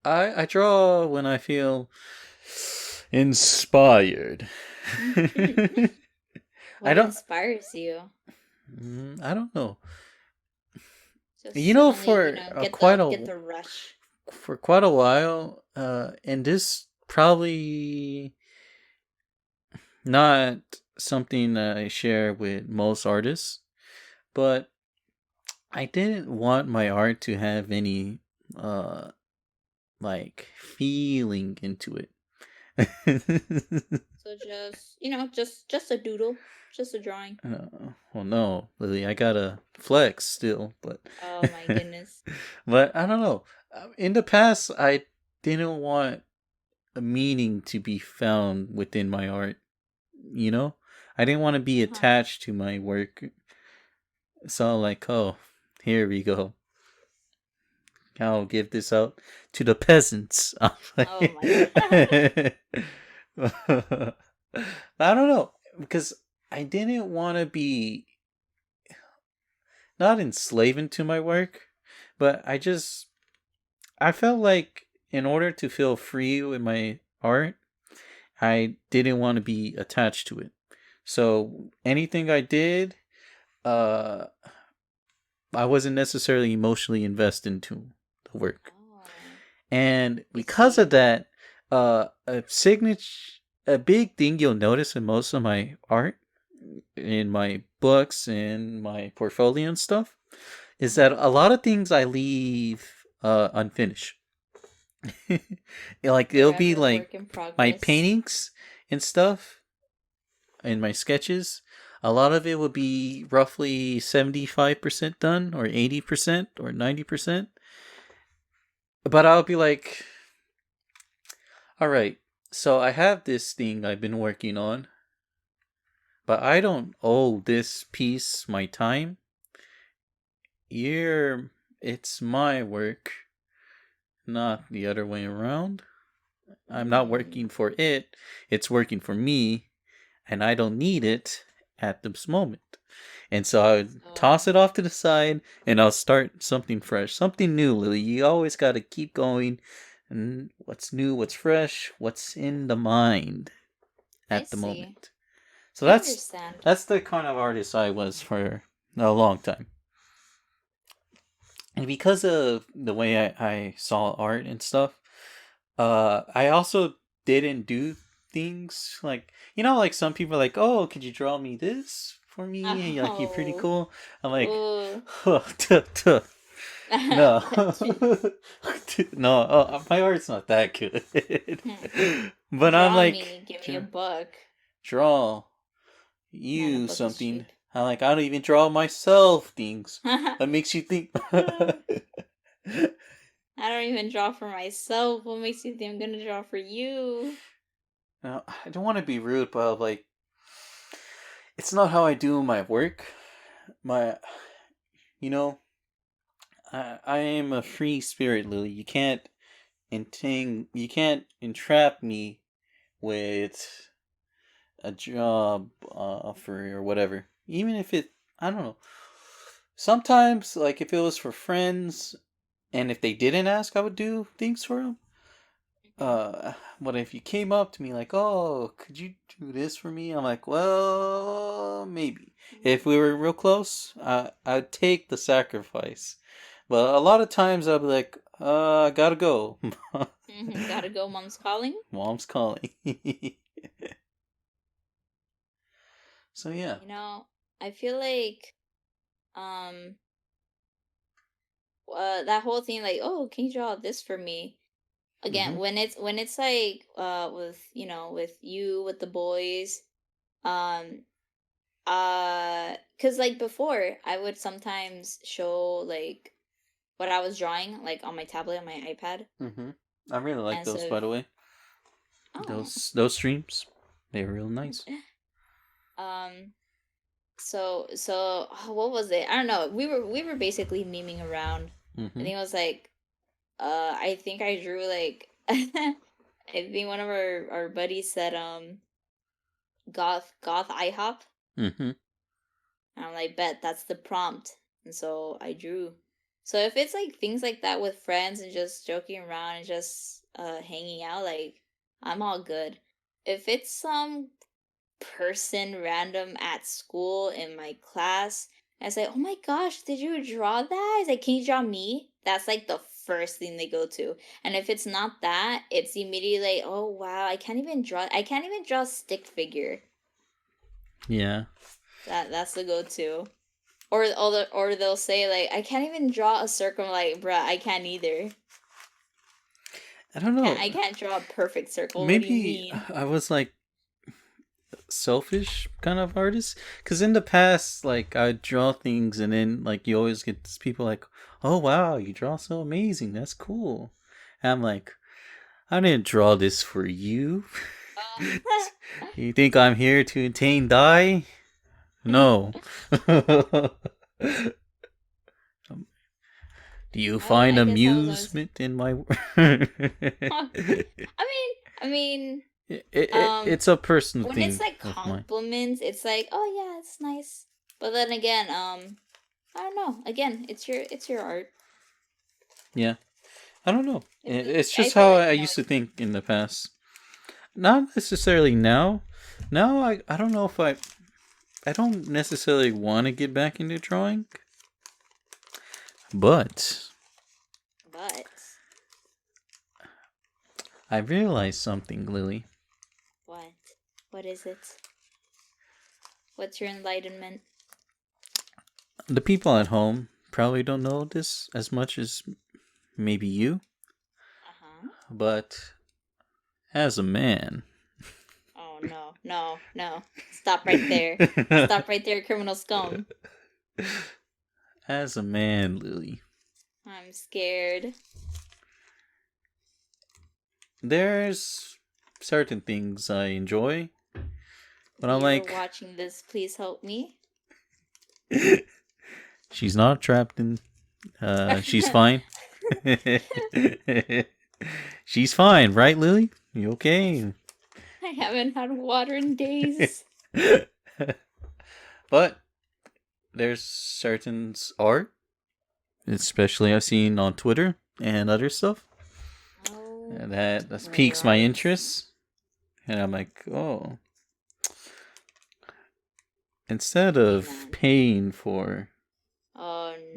I draw when I feel inspired. I What don't inspires you? I don't know. Just You know, suddenly, get the rush. for quite a while, and this probably not something that I share with most artists, but I didn't want my art to have any uh like feeling into it. So just, just a doodle, just a drawing. Well, no, Lily, I gotta flex still, but Oh my goodness. but I don't know. In the past, I didn't want a meaning to be found within my art. You know, I didn't want to be Uh-huh. attached to my work. So like, oh, here we go. I'll give this out to the peasants. Oh my god. I don't know, because I didn't want to be not enslaved to my work, but I felt like in order to feel free with my art, I didn't want to be attached to it. So anything I did, uh, I wasn't necessarily emotionally invested into the work. Oh, And I because of see. that, a big thing you'll notice in most of my art, in my books, in my portfolio and stuff, is that Uh-huh. a lot of things I leave unfinished. Like it'll be Forever like work in my progress. paintings and stuff and my sketches. A lot of it will be roughly 75% done, or 80%, or 90%. But I'll be like, all right, so I have this thing I've been working on, but I don't owe this piece my time. You're, it's my work, not the other way around. I'm not Mm. working for it, it's working for me, and I don't need it at this moment. And so I would So toss it off to the side and I'll start something fresh, something new, Lily. You always got to keep going. And what's new, what's fresh, what's in the mind I at the see. moment. So I that's understand. that's the kind of artist I was for a long time. And because of the way I saw art and stuff, I also didn't do things like, like some people are like, oh, could you draw me this for me? And like, you're pretty Oh. cool. I'm like, Oh. oh, tuh, tuh. No. Jeez. No, my art's not that good. But I'm Draw like, me, give me a buck. draw Man, a you buck is something. cheap. I'm like, I don't even draw myself things. What makes you think? I don't even draw for myself. What makes you think I'm gonna draw for you? Now, I don't want to be rude, but like, it's not how I do my work. My, you know, I am a free spirit, Lily. You can't entrap me with a job offer or whatever. Even if I don't know. Sometimes, like if it was for friends, and if they didn't ask, I would do things for them. Mhm. But if you came up to me like, "Oh, could you do this for me?" I'm like, "Well, maybe." If we were real close, I'd take the sacrifice. But a lot of times I'll be like, I gotta go. Gotta go, mom's calling. Mom's calling." So yeah. I feel like um that whole thing like, oh, can you draw this for me? Again, Mhm. when it's like with with you with the boys, um cuz like before I would sometimes show like what I was drawing like on my tablet on my iPad. Mhm. I really like And those, so by the way. oh Those streams, they were real nice. um so what was it? I don't know. We were basically memeing around. I Mhm. think it was like I think I drew like I think one of our buddies said goth IHOP. Mhm. And I'm like, bet that's the prompt. And so I drew. So if it's like things like that with friends and just joking around and just hanging out, like I'm all good. If it's some person random at school in my class, I say, "Oh my gosh, did you draw that?" I say, "Can you draw me?" That's like the first thing they go to. And if it's not that, it's immediately like, "Oh wow, I can't even draw. I can't even draw a stick figure." Yeah. That's the go-to. Or they'll say like, "I can't even draw a circle." I'm like, bruh, I can't either. I don't know. I can't draw a perfect circle. What do you Maybe mean? I was like selfish kind of artist, because in the past, like I'd draw things and then like you always get these people like, oh wow, you draw so amazing, that's cool. And I'm like, I didn't draw this for you. You think I'm here to attain die? No. Do you find I guess I was always. amusement in my work? I mean, It's a personal when thing it's like of mine. compliments, it's like, oh yeah, it's nice. But then again, I don't know. Again, it's your art. Yeah. I don't know. It's I just feel how like I used to think in the past. Not necessarily now. Now I don't know if I don't necessarily want to get back into drawing. But I realized something, Lily. What? What is it? What's your enlightenment? The people at home probably don't know this as much as maybe you. But as a man. Oh no. Stop right there. Stop right there, criminal scum. As a man, Lily. I'm scared. There's certain things I enjoy. But I'm like, watching this, please help me. She's not trapped in she's fine. She's fine, right, Lily? You okay? I haven't had water in days. But there's certain art, especially I've seen on Twitter and other stuff, that piques my interest. And I'm like, oh. Instead of paying for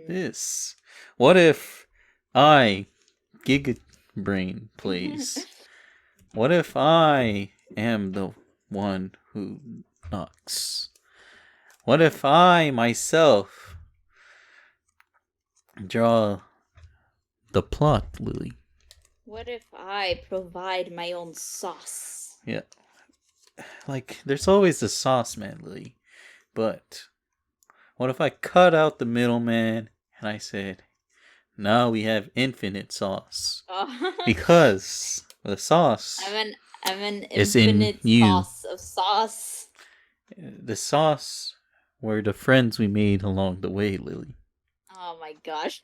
this, what if I, Giga Brain, plays? What if I am the one who knocks? What if I myself draw the plot, Lily? What if I provide my own sauce? Yeah. Like, there's always the sauce man, Lily. But what if I cut out the middleman and I said, now we have infinite sauce? Because the sauce I'm an is infinite in you. Sauce of sauce. The sauce were the friends we made along the way, Lily. Oh my gosh.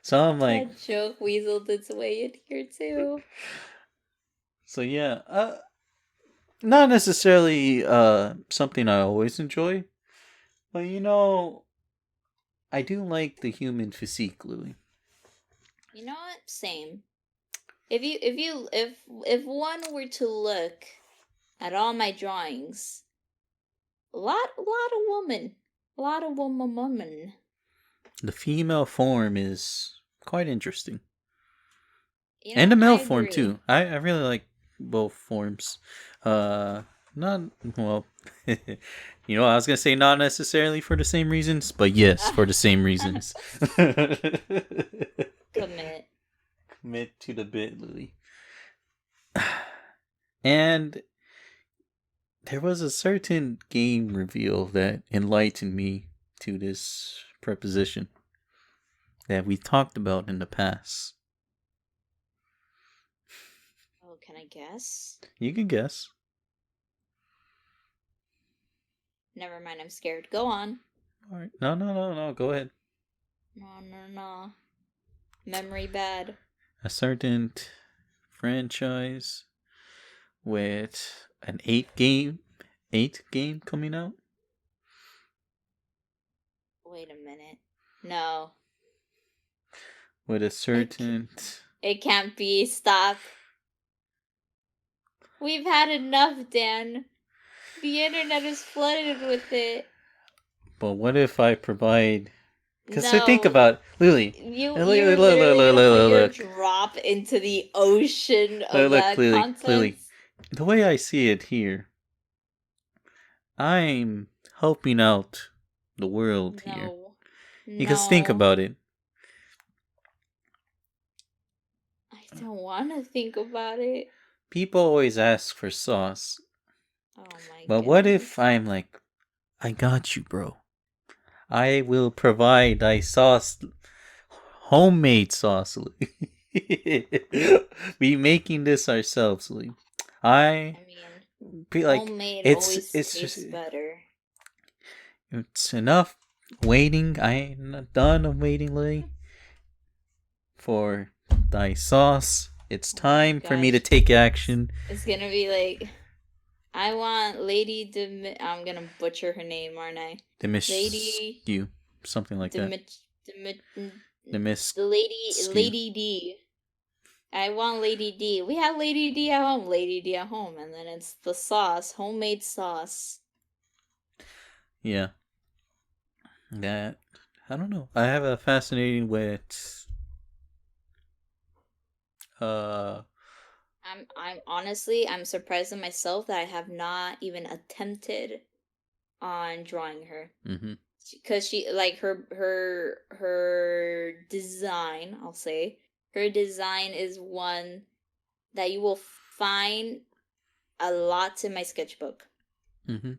So I'm like, that joke weaseled its way in here too. So yeah, not necessarily something I always enjoy, but I do like the human physique, Louis. You know what? Same. If one were to look at all my drawings, a lot of woman. The female form is quite interesting. And the male form too. I really like both forms. Not well. I was gonna say not necessarily for the same reasons, but yes, for the same reasons. Commit to the bit, Lily. And there was a certain game reveal that enlightened me to this preposition that we talked about in the past. Oh, can I guess? You can guess. Never mind, I'm scared. Go on. All right. No. Go ahead. No. Memory bad. A certain franchise with an 8 game coming out. Wait a minute. No. With a certain... It can't be. Stop. We've had enough, Dan. The internet is flooded with it. But what if I provide... Because think about it. Lily. Look. Drop into the ocean of that content. Lily. The way I see it here, I'm helping out the world here. Because think about it. I don't want to think about it. People always ask for sauce. Oh my But what if I'm like, I got you, bro. I will provide thy sauce, homemade sauce. be making this ourselves, Lee. I I mean, be like, homemade it's always it's just tastes better. it's enough waiting. I ain't done of waiting, Lee, for thy sauce. It's Oh my time for me to gosh. take action. It's gonna be like, I want Lady I'm gonna butcher her name, aren't I? Lady You, something like that. Demit Demis the Lady D. I want Lady D. We have Lady D at home, Lady D at home, and then it's the sauce, homemade sauce. Yeah. That I don't know. I have a fascinating with I'm honestly I'm surprised in myself that I have not even attempted on drawing her. mm-hmm. Because she like her design, I'll say, her design is one that you will find a lot in my sketchbook. Mm-hmm.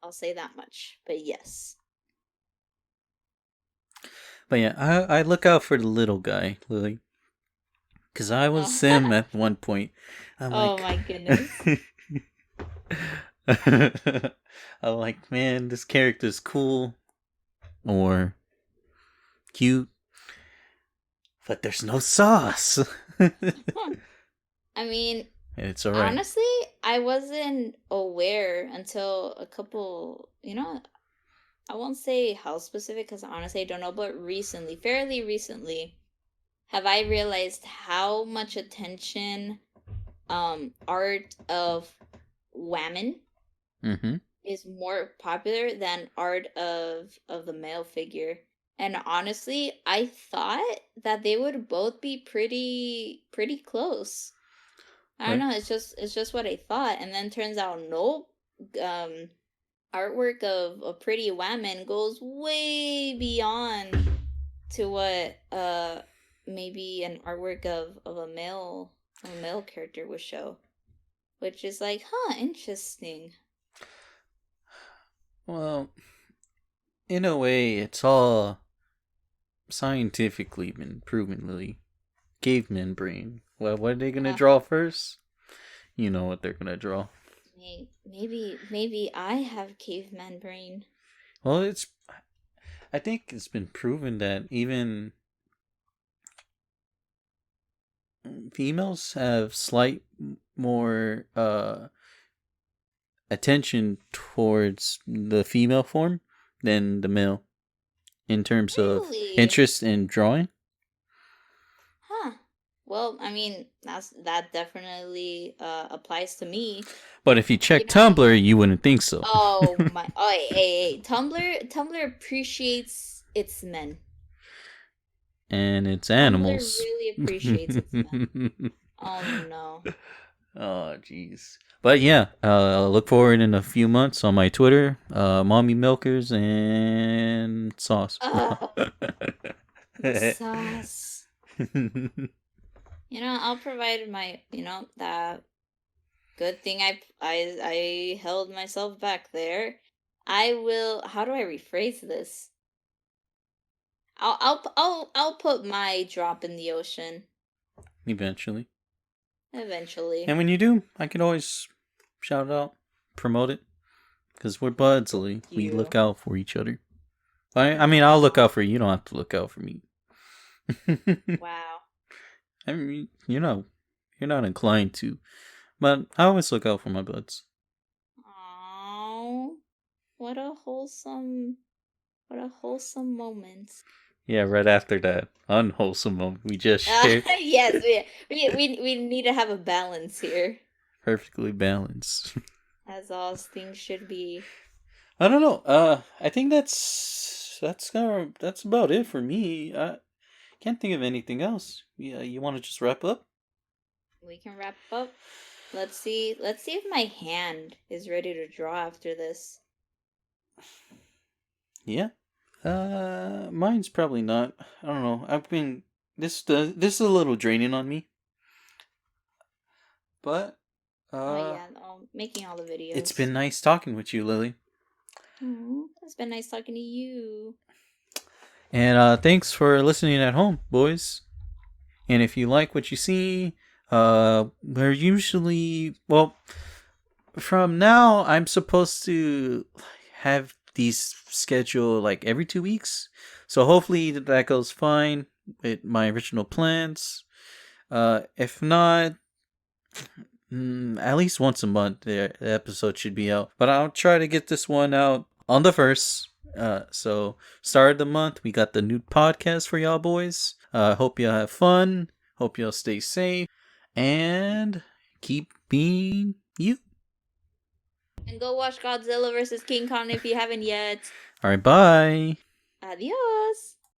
I'll say that much. But yes. But yeah, I look out for the little guy, Lily. Because I was Oh, Sim at one point. I'm oh like... my goodness. I'm like, man, this character's cool. Or cute. But there's no sauce. I mean, It's alright. honestly, I wasn't aware until a couple, I won't say how specific because honestly I don't know, but recently, fairly recently, have I realized how much attention art of women Mm-hmm. is more popular than art of the male figure. And honestly, I thought that they would both be pretty close. I don't Right. know, it's just what I thought. And then turns out nope. Um artwork of a pretty woman goes way beyond to what maybe an artwork of a male character would show, which is like, huh, interesting. Well, in a way, it's all scientifically been proven, Lily. Caveman brain. Well, what are they gonna uh, draw first? You know what they're gonna draw. maybe I have caveman brain. Well, I think it's been proven that even females have slight more attention towards the female form than the male in terms of Really? interest in drawing. Huh. Well, I mean, that definitely applies to me. But if you You check know, Tumblr, you wouldn't think so. oh my, oh, hey, Tumblr appreciates its men. And it's Tumblr animals. really appreciates its men. Oh no. Oh, jeez. But yeah, look forward in a few months on my Twitter, Mommy Milkers and Sauce. Sauce. I'll provide that good thing I held myself back there. I will. How do I rephrase this? I'll put my drop in the ocean Eventually. eventually. And when you do, I can always shout it out, promote it, because we're buds, Lee. We You. look out for each other. I mean, I'll look out for you. You don't have to look out for me. Wow. I mean, you're not inclined to, but I always look out for my buds. Oh, what a wholesome moment. Yeah, right after that unwholesome moment we just shared. Yes, we need to have a balance here, Perfectly balanced. as all things should be. I don't know. I think that's about it for me. I can't think of anything else. Yeah, you want to just wrap up? We can wrap up. Let's see if my hand is ready to draw after this. Yeah. Mine's probably not. I don't know. I've been this is a little draining on me. But Oh yeah, making all the videos. it's been nice talking with you, Lily. It's been nice talking to you. And thanks for listening at home, boys. And if you like what you see, we're usually, well, from now, I'm supposed to have these scheduled like every 2 weeks. So hopefully that goes fine with my original plans. If not, at least once a month, the episode should be out. But I'll try to get this one out on the first. So start of the month, we got the new podcast for y'all boys. Hope y'all have fun. Hope y'all stay safe and keep being you. And go watch Godzilla vs. King Kong if you haven't yet. All right, bye. Adios.